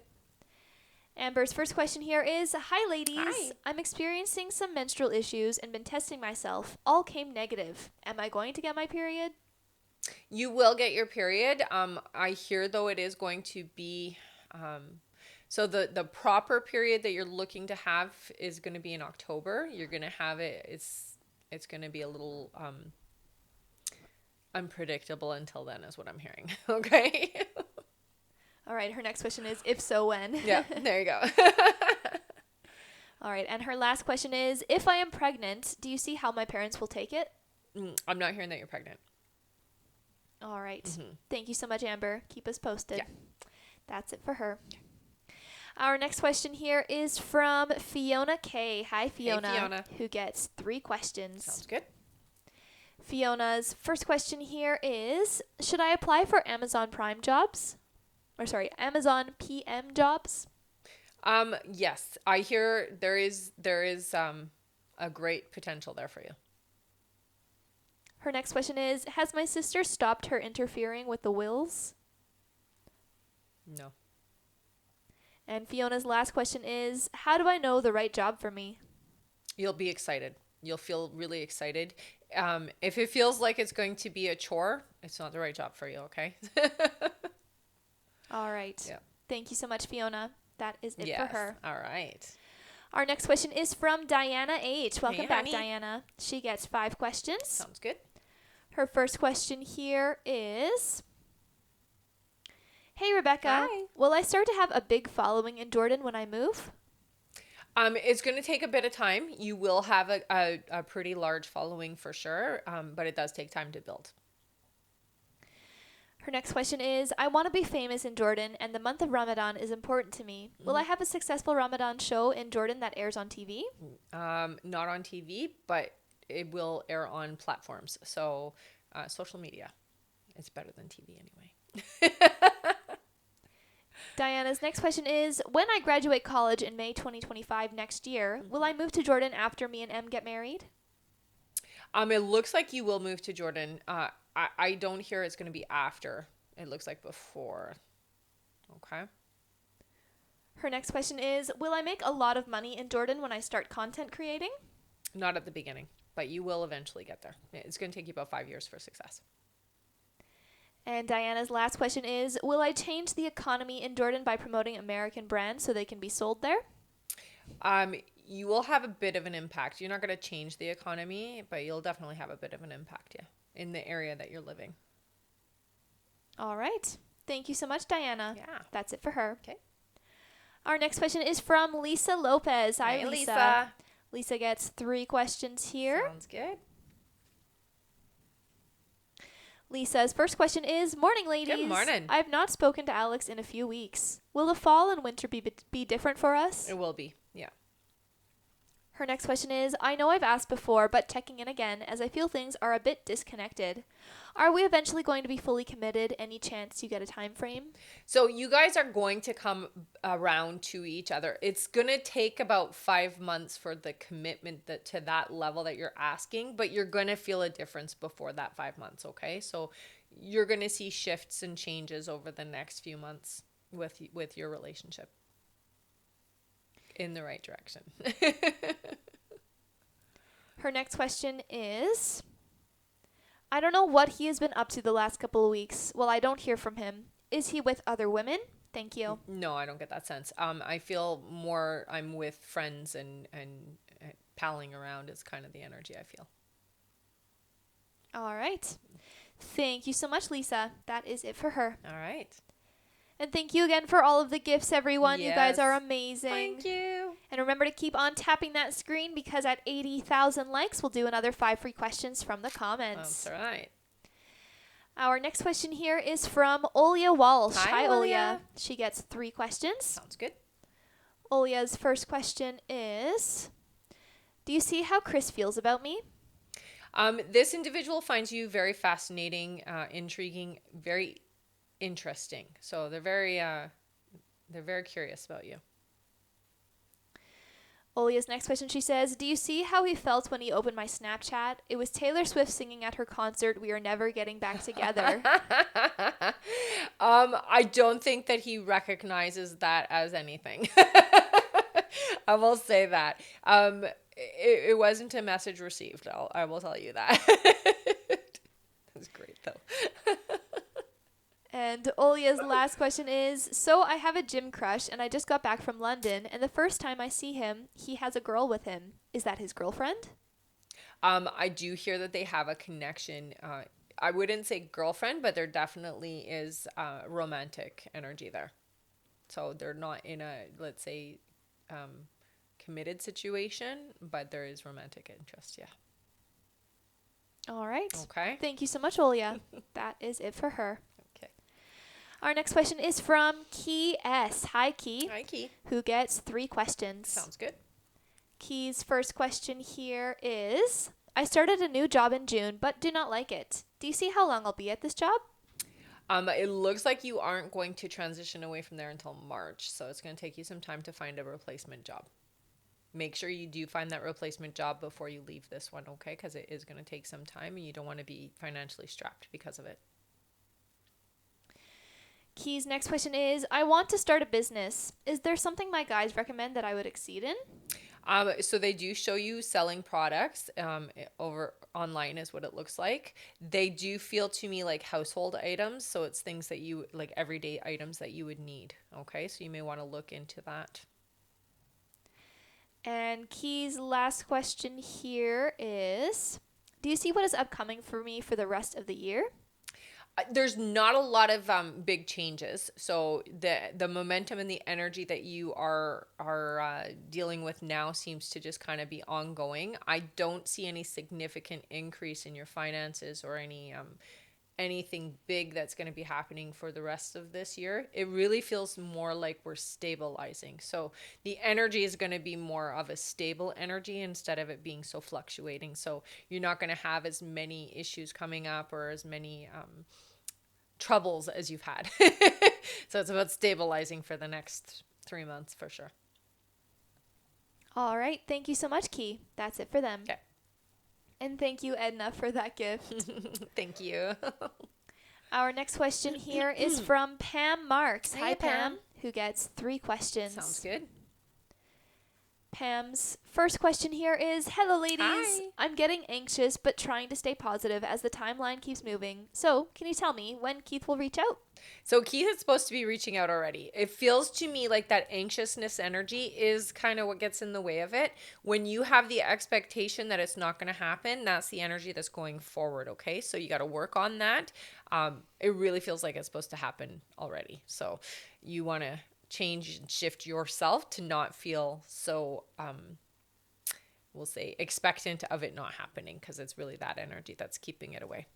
Amber's first question here is, hi ladies. Hi. I'm experiencing some menstrual issues and been testing myself. All came negative. Am I going to get my period? You will get your period. I hear though it is going to be, so the proper period that you're looking to have is going to be in October. You're going to have it. It's going to be a little unpredictable until then, is what I'm hearing. Okay. All right, her next question is, if so, when? Yeah, there you go. All right, and her last question is, if I am pregnant, do you see how my parents will take it? I'm not hearing that you're pregnant. All right. Mm-hmm. Thank you so much, Amber. Keep us posted. Yeah. That's it for her. Our next question here is from Fiona K. Hi, Fiona. Hey, Fiona. Who gets 3 questions. Sounds good. Fiona's first question here is, should I apply for Amazon Prime jobs? Amazon PM jobs? Yes, I hear there is a great potential there for you. Her next question is, has my sister stopped her interfering with the wills? No. And Fiona's last question is, how do I know the right job for me? You'll be excited. You'll feel really excited. If it feels like it's going to be a chore, it's not the right job for you, okay? All right. Yeah. Thank you so much, Fiona. That is it Yes. for her. All right. Our next question is from Diana H. Welcome Hey, back, honey. Diana. She gets 5 questions. Sounds good. Her first question here is, hey, Rebecca. Hi. Will I start to have a big following in Jordan when I move? It's going to take a bit of time. You will have a pretty large following for sure, but it does take time to build. Her next question is, I want to be famous in Jordan, and the month of Ramadan is important to me. Will I have a successful Ramadan show in Jordan that airs on TV? Not on TV, but it will air on platforms. So social media. It's better than TV anyway. Diana's next question is, when I graduate college in May 2025 next year, will I move to Jordan after me and Em get married? It looks like you will move to Jordan. I don't hear it's going to be after. It looks like before. Okay. Her next question is, will I make a lot of money in Jordan when I start content creating? Not at the beginning, but you will eventually get there. It's going to take you about 5 years for success. And Diana's last question is, will I change the economy in Jordan by promoting American brands so they can be sold there? You will have a bit of an impact. You're not going to change the economy, but you'll definitely have a bit of an impact, yeah, in the area that you're living. All right. Thank you so much, Diana. Yeah. That's it for her. Okay. Our next question is from Lisa Lopez. Hi, Hey, Lisa. Lisa gets 3 questions here. Sounds good. Lisa's first question is, morning, ladies. Good morning. I've not spoken to Alex in a few weeks. Will the fall and winter be different for us? It will be, yeah. Her next question is, I know I've asked before, but checking in again as I feel things are a bit disconnected. Are we eventually going to be fully committed? Any chance you get a time frame? So you guys are going to come around to each other. It's going to take about 5 months for the commitment to that level that you're asking, but you're going to feel a difference before that 5 months, okay? So you're going to see shifts and changes over the next few months with your relationship in the right direction. Her next question is, I don't know what he has been up to the last couple of weeks. Well, I don't hear from him. Is he with other women? Thank you. No, I don't get that sense. I feel more I'm with friends and palling around is kind of the energy I feel. All right. Thank you so much, Lisa. That is it for her. All right. And thank you again for all of the gifts, everyone. Yes. You guys are amazing. Thank you. And remember to keep on tapping that screen because at 80,000 likes, we'll do another 5 free questions from the comments. That's right. Our next question here is from Olya Walsh. Hi, Olya. She gets 3 questions. Sounds good. Olya's first question is, do you see how Chris feels about me? This individual finds you very fascinating, intriguing, very interesting. So they're very curious about you. Olia's next question, she says, do you see how he felt when he opened my Snapchat? It was Taylor Swift singing at her concert, We Are Never Getting Back Together. I don't think that he recognizes that as anything. I will say that. It wasn't a message received. I will tell you that. That's great though. And Olia's last question is, so I have a gym crush and I just got back from London and the first time I see him, he has a girl with him. Is that his girlfriend? I do hear that they have a connection. I wouldn't say girlfriend, but there definitely is romantic energy there. So they're not in a, let's say, committed situation, but there is romantic interest. Yeah. All right. Okay. Thank you so much, Olia. That is it for her. Okay. Our next question is from Key S. Hi, Key. Hi, Key. Who gets 3 questions. Sounds good. Key's first question here is, I started a new job in June, but do not like it. Do you see how long I'll be at this job? It looks like you aren't going to transition away from there until March, so it's going to take you some time to find a replacement job. Make sure you do find that replacement job before you leave this one, okay? Because it is going to take some time and you don't want to be financially strapped because of it. Key's next question is, I want to start a business. Is there something my guides recommend that I would exceed in? So they do show you selling products over online is what it looks like. They do feel to me like household items. So it's things that you like everyday items that you would need. Okay. So you may want to look into that. And Key's last question here is, do you see what is upcoming for me for the rest of the year? There's not a lot of big changes. So the momentum and the energy that you are dealing with now seems to just kind of be ongoing. I don't see any significant increase in your finances or anything big that's going to be happening for the rest of this year. It really feels more like we're stabilizing. So the energy is going to be more of a stable energy instead of it being so fluctuating. So you're not going to have as many issues coming up or as many troubles as you've had. So it's about stabilizing for the next 3 months for sure. All right. Thank you so much, Key. That's it for them. Okay. And thank you, Edna, for that gift. Thank you. Our next question here is from Pam Marks. Hey, Hi, Pam, Pam. who gets 3 questions. Sounds good. Pam's first question here is, hello, ladies. Hi. I'm getting anxious, but trying to stay positive as the timeline keeps moving. So, can you tell me when Keith will reach out? So Keith is supposed to be reaching out already. It feels to me like that anxiousness energy is kind of what gets in the way of it. When you have the expectation that it's not going to happen, that's the energy that's going forward, okay? So you got to work on that. It really feels like it's supposed to happen already. So you want to change and shift yourself to not feel so we'll say expectant of it not happening, because it's really that energy that's keeping it away.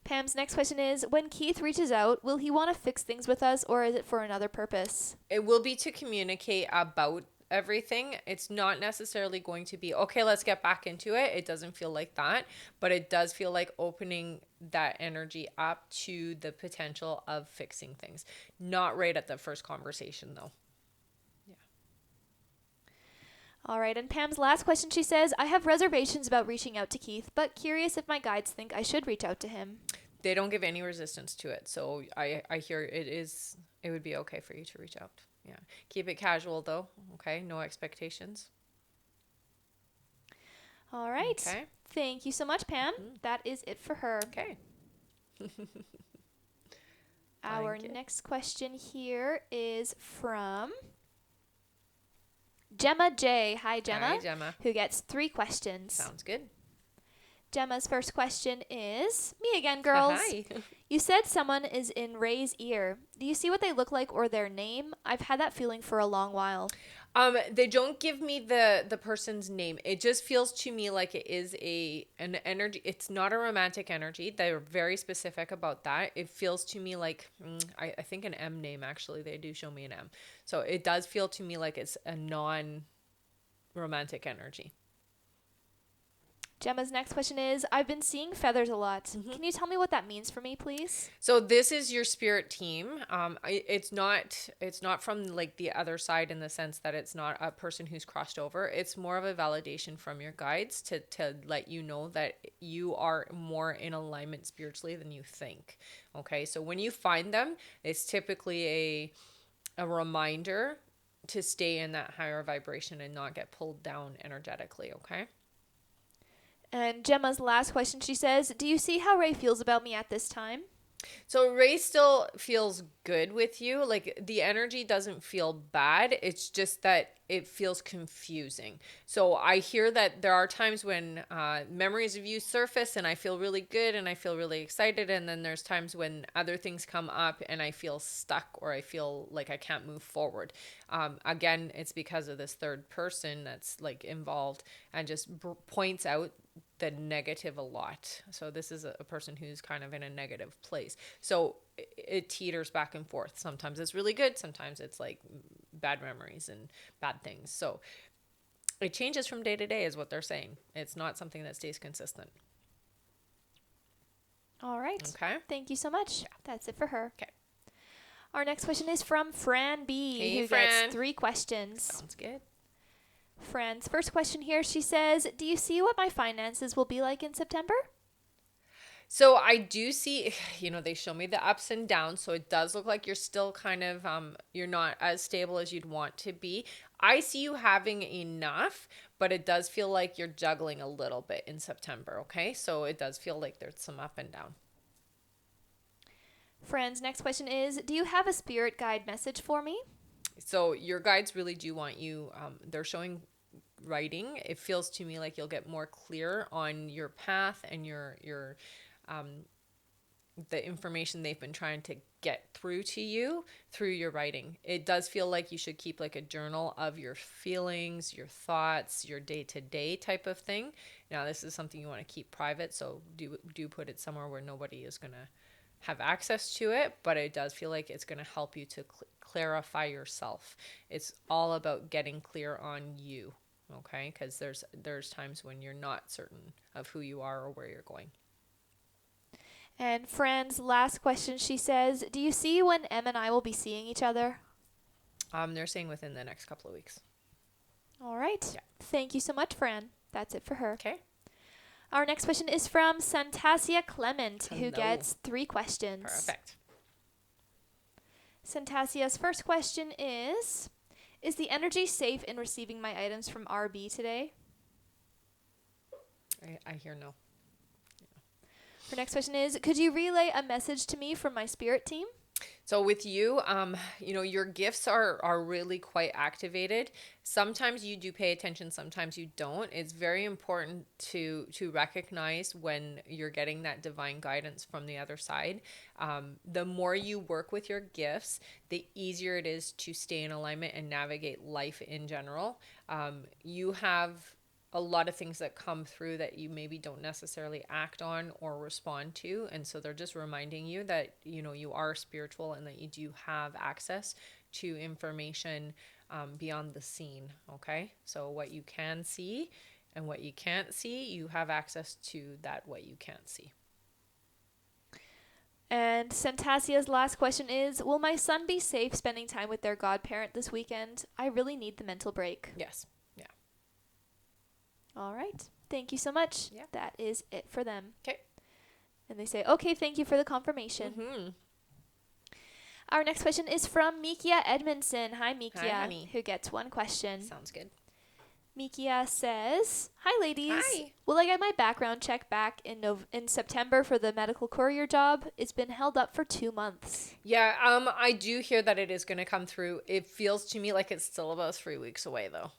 Pam's next question is, when Keith reaches out, will he want to fix things with us, or is it for another purpose? It will be to communicate about everything. It's not necessarily going to be, okay, let's get back into it. It doesn't feel like that, but it does feel like opening that energy up to the potential of fixing things. Not right at the first conversation though. Yeah. All right, and Pam's last question, she says, I have reservations about reaching out to Keith, but curious if my guides think I should reach out to him. They don't give any resistance to it. So I hear it would be okay for you to reach out. Yeah. Keep it casual though. Okay. No expectations. All right. Okay. Thank you so much, Pam. That is it for her. Okay. Our Thank you. next question here is from Gemma J. Hi, Gemma. Hi, Gemma. Who gets 3 questions. Sounds good. Gemma's first question is, me again, girls. Hi. You said someone is in Ray's ear. Do you see what they look like or their name? I've had that feeling for a long while. They don't give me the person's name. It just feels to me like it is an energy. It's not a romantic energy. They're very specific about that. It feels to me like, I think an M name, actually. They do show me an M. So it does feel to me like it's a non-romantic energy. Gemma's next question is, I've been seeing feathers a lot. Mm-hmm. Can you tell me what that means for me, please? So this is your spirit team. It's not from like the other side in the sense that it's not a person who's crossed over. It's more of a validation from your guides to let you know that you are more in alignment spiritually than you think. Okay, so when you find them, it's typically a reminder to stay in that higher vibration and not get pulled down energetically. Okay. And Gemma's last question, she says, do you see how Ray feels about me at this time? So Ray still feels good with you. Like the energy doesn't feel bad. It's just that it feels confusing. So I hear that there are times when memories of you surface and I feel really good and I feel really excited. And then there's times when other things come up and I feel stuck or I feel like I can't move forward. Again, it's because of this third person that's like involved and just points out the negative a lot. So this is a person who's kind of in a negative place. So it teeters back and forth. Sometimes it's really good. Sometimes it's like bad memories and bad things. So it changes from day to day is what they're saying. It's not something that stays consistent. All right. Okay. Thank you so much. That's it for her. Okay. Our next question is from Fran B, Hey, who Fran. gets 3 questions. Sounds good. Fran's first question here, she says, do you see what my finances will be like in September? So I do see, they show me the ups and downs. So it does look like you're still kind of, you're not as stable as you'd want to be. I see you having enough, but it does feel like you're juggling a little bit in September. Okay. So it does feel like there's some up and down. Fran's next question is, do you have a spirit guide message for me? So your guides really do want you, they're showing writing. It feels to me like you'll get more clear on your path and your the information they've been trying to get through to you through your writing. It does feel like you should keep like a journal of your feelings, your thoughts, your day-to-day type of thing. Now, this is something you want to keep private, so do put it somewhere where nobody is going to have access to it, but it does feel like it's going to help you to clarify yourself. It's all about getting clear on you, okay? Because there's times when you're not certain of who you are or where you're going. And Fran's last question, she says, do you see when Em and I will be seeing each other? They're saying within the next couple of weeks. All right. Yeah. Thank you so much, Fran. That's it for her. Okay. Our next question is from Santasia Clement, who Hello. gets 3 questions. Perfect. Santasia's first question is the energy safe in receiving my items from RB today? I hear no. Her next question is, could you relay a message to me from my spirit team? So with you, your gifts are really quite activated. Sometimes you do pay attention, sometimes you don't. It's very important to recognize when you're getting that divine guidance from the other side. The more you work with your gifts, the easier it is to stay in alignment and navigate life in general. You have a lot of things that come through that you maybe don't necessarily act on or respond to. And so they're just reminding you that, you are spiritual and that you do have access to information beyond the scene. Okay. So what you can see and what you can't see, you have access to that, what you can't see. And Santasia's last question is, will my son be safe spending time with their godparent this weekend? I really need the mental break. Yes. All right. Thank you so much. Yeah. That is it for them. Okay. And they say, okay, thank you for the confirmation. Mm-hmm. Our next question is from Mikia Edmondson. Hi, Mikia. Hi, honey. Who gets 1 question. Sounds good. Mikia says, hi, ladies. Hi. Will I get my background check back in September for the medical courier job? It's been held up for 2 months. Yeah, I do hear that it is going to come through. It feels to me like it's still about 3 weeks away, though.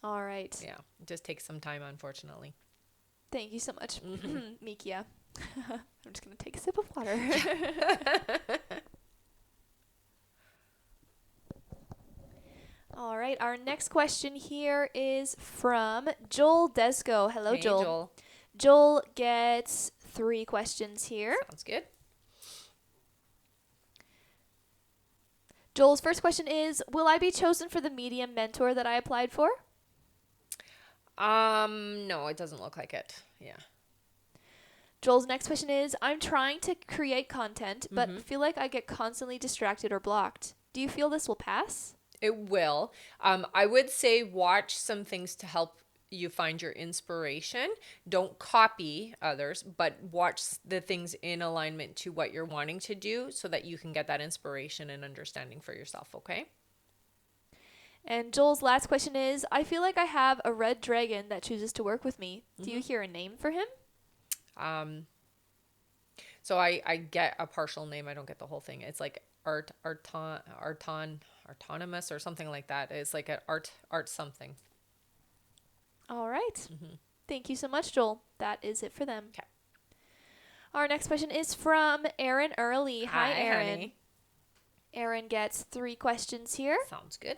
All right. Yeah, it just takes some time, unfortunately. Thank you so much, Mikia. I'm just going to take a sip of water. All right. Our next question here is from Joel Desco. Hello, Hey, Joel. Joel gets 3 questions here. Sounds good. Joel's first question is, will I be chosen for the medium mentor that I applied for? No, it doesn't look like it. Yeah. Joel's next question is, I'm trying to create content, but Mm-hmm. feel like I get constantly distracted or blocked. Do you feel this will pass? It will. I would say watch some things to help you find your inspiration. Don't copy others, but watch the things in alignment to what you're wanting to do so that you can get that inspiration and understanding for yourself, okay? And Joel's last question is, I feel like I have a red dragon that chooses to work with me. Do you Mm-hmm. hear a name for him? Um, so I get a partial name. I don't get the whole thing. It's like autonomous or something like that. It's like an art something. All right. Mm-hmm. Thank you so much, Joel. That is it for them. Okay. Our next question is from Erin Early. Hi, Erin. Honey. Erin gets 3 questions here. Sounds good.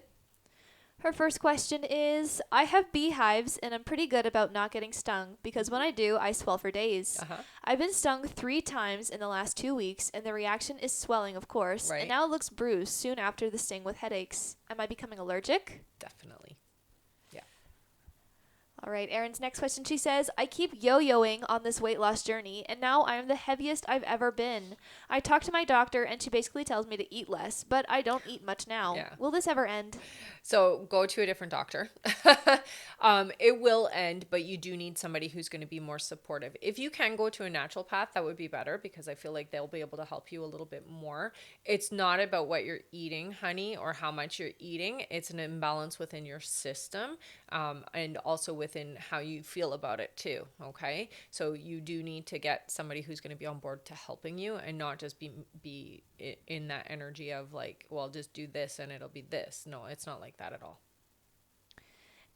Her first question is, I have beehives and I'm pretty good about not getting stung because when I do, I swell for days. Uh-huh. I've been stung 3 times in the last 2 weeks and the reaction is swelling, of course, Right. and now it looks bruised soon after the sting with headaches. Am I becoming allergic? Definitely. All right, Erin's next question, she says, I keep yo-yoing on this weight loss journey, and now I am the heaviest I've ever been. I talked to my doctor, and she basically tells me to eat less, but I don't eat much now. Yeah. Will this ever end? So go to a different doctor. It will end, but you do need somebody who's going to be more supportive. If you can go to a naturopath, that would be better because I feel like they'll be able to help you a little bit more. It's not about what you're eating, honey, or how much you're eating. It's an imbalance within your system, and also within how you feel about it too. Okay. So you do need to get somebody who's going to be on board to helping you and not just be in that energy of like, well, just do this and it'll be this. No, it's not like that at all.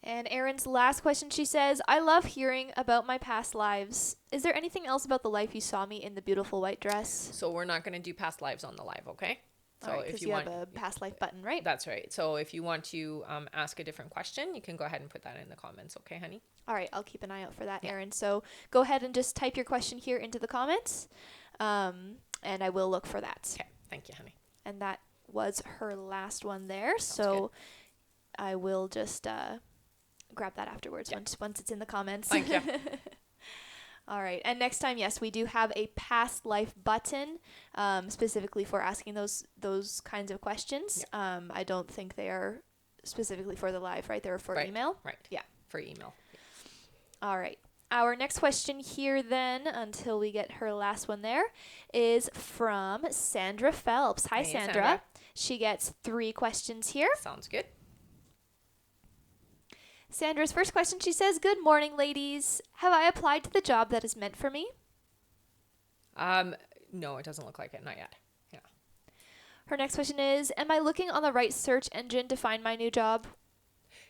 And Erin's last question, she says, I love hearing about my past lives. Is there anything else about the life you saw me in the beautiful white dress? So we're not going to do past lives on the live, okay? So All right, because you have a past life button, right? That's right. So if you want to ask a different question, you can go ahead and put that in the comments, okay, honey? All right, I'll keep an eye out for that, Erin. So go ahead and just type your question here into the comments, and I will look for that. Okay, thank you, honey. And that was her last one there. Sounds so good. I will just grab that afterwards once it's in the comments. Thank you. All right. And next time, yes, we do have a past life button specifically for asking those kinds of questions. Yeah. I don't think they are specifically for the live, right? They're for Right. email. Right. Yeah. For email. All right. Our next question here then, until we get her last one there, is from Sandra Phelps. Hi, Hey, Sandra. Sandra. She gets 3 questions here. Sounds good. Sandra's first question, she says, good morning, ladies. Have I applied to the job that is meant for me? No, it doesn't look like it. Not yet. Yeah. Her next question is, am I looking on the right search engine to find my new job?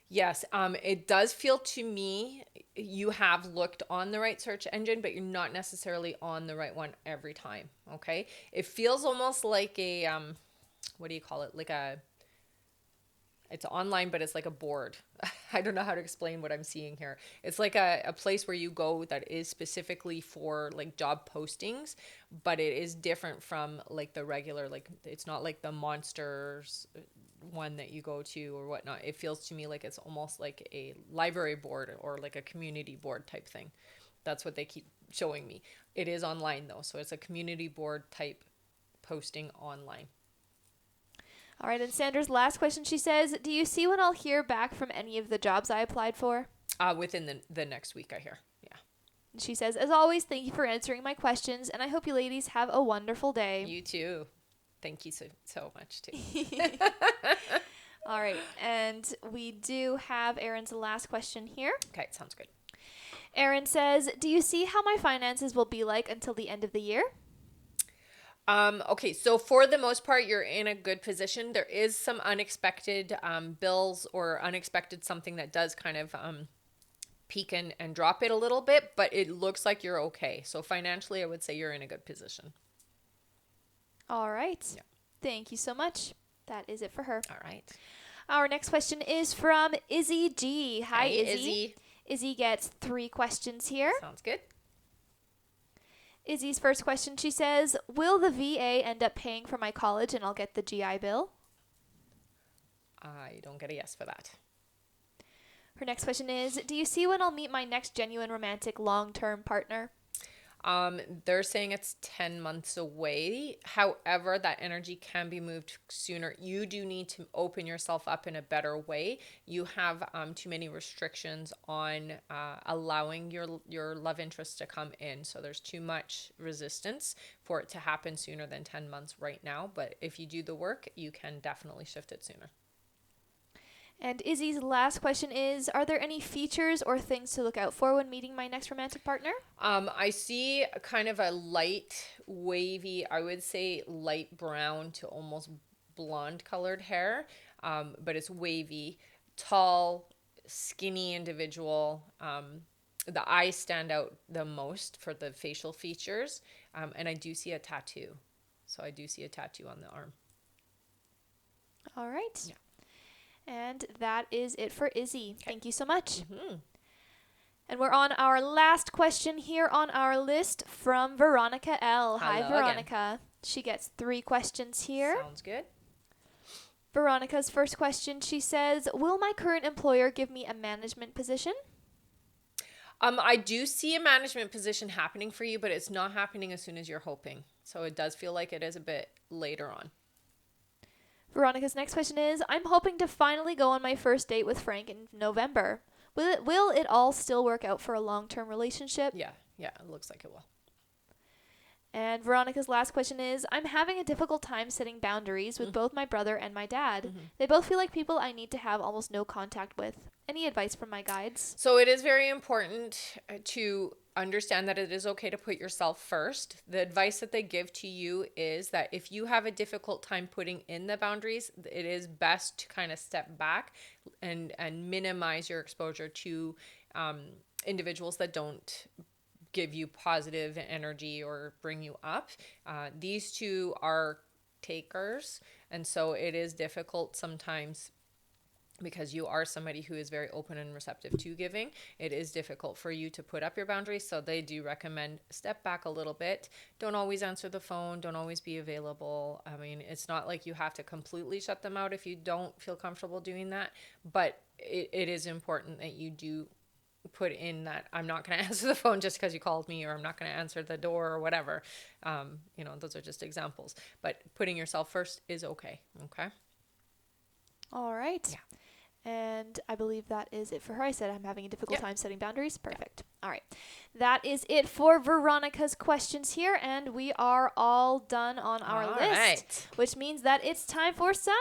Yes, it does feel to me you have looked on the right search engine, but you're not necessarily on the right one every time, okay? It feels almost like a, what do you call it? It's online, but it's like a board. I don't know how to explain what I'm seeing here. It's like a place where you go that is specifically for like job postings, but it is different from like the regular, like it's not like the monsters one that you go to or whatnot. It feels to me like it's almost like a library board or like a community board type thing. That's what they keep showing me. It is online though, so it's a community board type posting online. All right, and Sandra's last question, she says, do you see when I'll hear back from any of the jobs I applied for? Within the next week, I hear. Yeah. And she says, as always, thank you for answering my questions, and I hope you ladies have a wonderful day. You too. Thank you so much too. All right, and we do have Erin's last question here. Okay, sounds good. Erin says, do you see how my finances will be like until the end of the year? Okay, so for the most part, you're in a good position. There is some unexpected bills or unexpected something that does kind of peak and drop it a little bit, but it looks like you're okay. So financially, I would say you're in a good position. All right. Yeah. Thank you so much. That is it for her. All right. Our next question is from Izzy G. Hi, Hey, Izzy. Izzy gets 3 questions here. Sounds good. Izzy's first question, she says, will the VA end up paying for my college and I'll get the GI Bill? I don't get a yes for that. Her next question is, do you see when I'll meet my next genuine romantic long-term partner? They're saying it's 10 months away. However, that energy can be moved sooner. You do need to open yourself up in a better way. You have too many restrictions on allowing your love interest to come in. So there's too much resistance for it to happen sooner than 10 months right now. But if you do the work, you can definitely shift it sooner. And Izzy's last question is, are there any features or things to look out for when meeting my next romantic partner? I see kind of a light, wavy, I would say light brown to almost blonde colored hair, but it's wavy, tall, skinny individual. The eyes stand out the most for the facial features, and I do see a tattoo. So I do see a tattoo on the arm. All right. Yeah. And that is it for Izzy. Okay. Thank you so much. Mm-hmm. And we're on our last question here on our list from Veronica L. Hi, Hello Veronica. Again. She gets 3 questions here. Sounds good. Veronica's first question, she says, will my current employer give me a management position? I do see a management position happening for you, but it's not happening as soon as you're hoping. So it does feel like it is a bit later on. Veronica's next question is, I'm hoping to finally go on my first date with Frank in November. Will it all still work out for a long-term relationship? Yeah, it looks like it will. And Veronica's last question is, I'm having a difficult time setting boundaries with both my brother and my dad. Mm-hmm. They both feel like people I need to have almost no contact with. Any advice from my guides? So it is very important to understand that it is okay to put yourself first. The advice that they give to you is that if you have a difficult time putting in the boundaries, it is best to kind of step back and minimize your exposure to individuals that don't give you positive energy or bring you up. These two are takers, and so it is difficult sometimes because you are somebody who is very open and receptive to giving. It is difficult for you to put up your boundaries, so they do recommend step back a little bit. Don't always answer the phone, don't always be available. I mean, it's not like you have to completely shut them out if you don't feel comfortable doing that, but it is important that you do put in that I'm not going to answer the phone just because you called me, or I'm not going to answer the door or whatever. Those are just examples, but putting yourself first is okay. All right. Yeah. And I believe that is it for her. I said I'm having a difficult time setting boundaries. Perfect. All right. That is it for Veronica's questions here, and we are all done on our list, Right. which means that it's time for some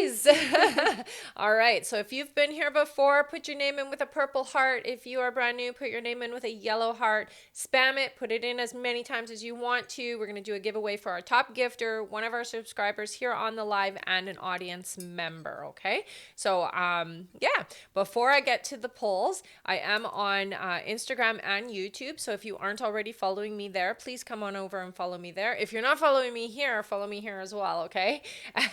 Giveaways! All right. So if you've been here before, put your name in with a purple heart. If you are brand new, put your name in with a yellow heart. Spam it. Put it in as many times as you want to. We're going to do a giveaway for our top gifter, one of our subscribers here on the live, and an audience member. Okay. So, before I get to the polls, I am on Instagram and YouTube. So if you aren't already following me there, please come on over and follow me there. If you're not following me here, follow me here as well. Okay.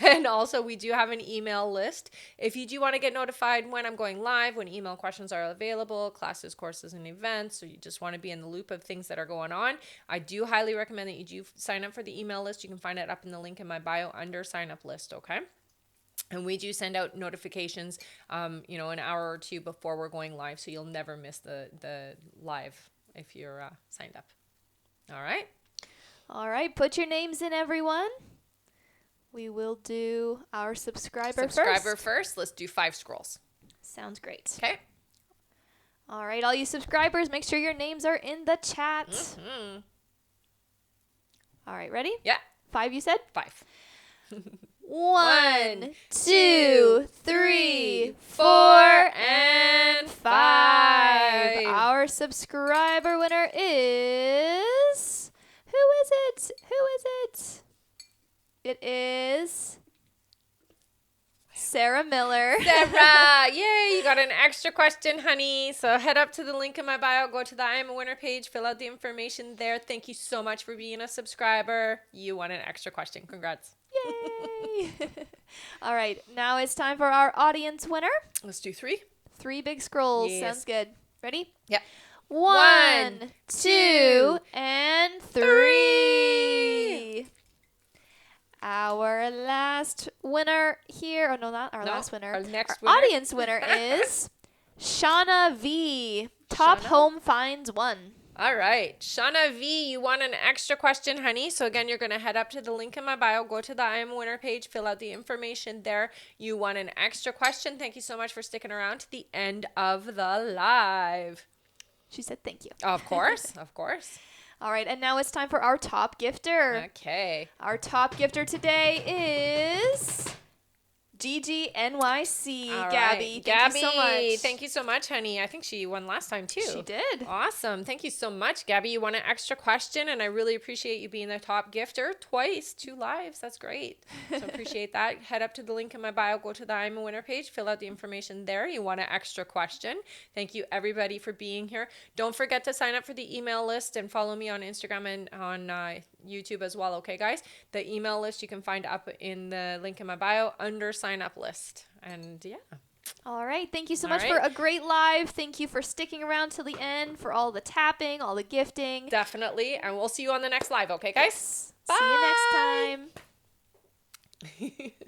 And also we do have an email list. If you do want to get notified when I'm going live, when email questions are available, classes, courses, and events, or you just want to be in the loop of things that are going on, I do highly recommend that you do sign up for the email list. You can find it up in the link in my bio under sign up list. Okay. And we do send out notifications, an hour or two before we're going live, so you'll never miss the live if you're signed up. All right? All right. Put your names in, everyone. We will do our subscriber first. Let's do 5 scrolls. Sounds great. Okay. All right, all you subscribers, make sure your names are in the chat. Mm-hmm. All right, ready? Yeah. 5, you said? 5. 1, 2, 3, 4, and 5. Our subscriber winner is... Who is it? It is... Sarah Miller. Sarah, yay, you got an extra question, honey. So head up to the link in my bio, go to the I Am a Winner page, fill out the information there. Thank you so much for being a subscriber. You won an extra question. Congrats. Yay. All right, now it's time for our audience winner. Let's do 3. 3 big scrolls. Yes. Sounds good. Ready? Yeah. 1, 2, and 3. Our last winner here, oh no, not our No, last winner. our next Our winner. audience winner is Shauna V. Top Shauna? Home Finds 1. All right. Shauna V, you want an extra question, honey. So again, you're going to head up to the link in my bio, go to the I Am a Winner page, fill out the information there. You want an extra question. Thank you so much for sticking around to the end of the live. She said thank you. Of course. Of course. All right, and now it's time for our top gifter. Okay. Our top gifter today is GGNYC. All Gabby, right. thank you so much. Thank you so much, honey. I think she won last time too. She did. Awesome. Thank you so much, Gabby. You won an extra question, and I really appreciate you being the top gifter twice, 2 lives. That's great. So appreciate that. Head up to the link in my bio, go to the I'm a Winner page, fill out the information there. You won an extra question. Thank you, everybody, for being here. Don't forget to sign up for the email list and follow me on Instagram and on YouTube as well. Okay, guys? The email list you can find up in the link in my bio under sign up list. And yeah. All right. Thank you so All much for right. a great live. Thank you for sticking around till the end, for all the tapping, all the gifting. Definitely. And we'll see you on the next live. Okay, guys? Yes. See you next time.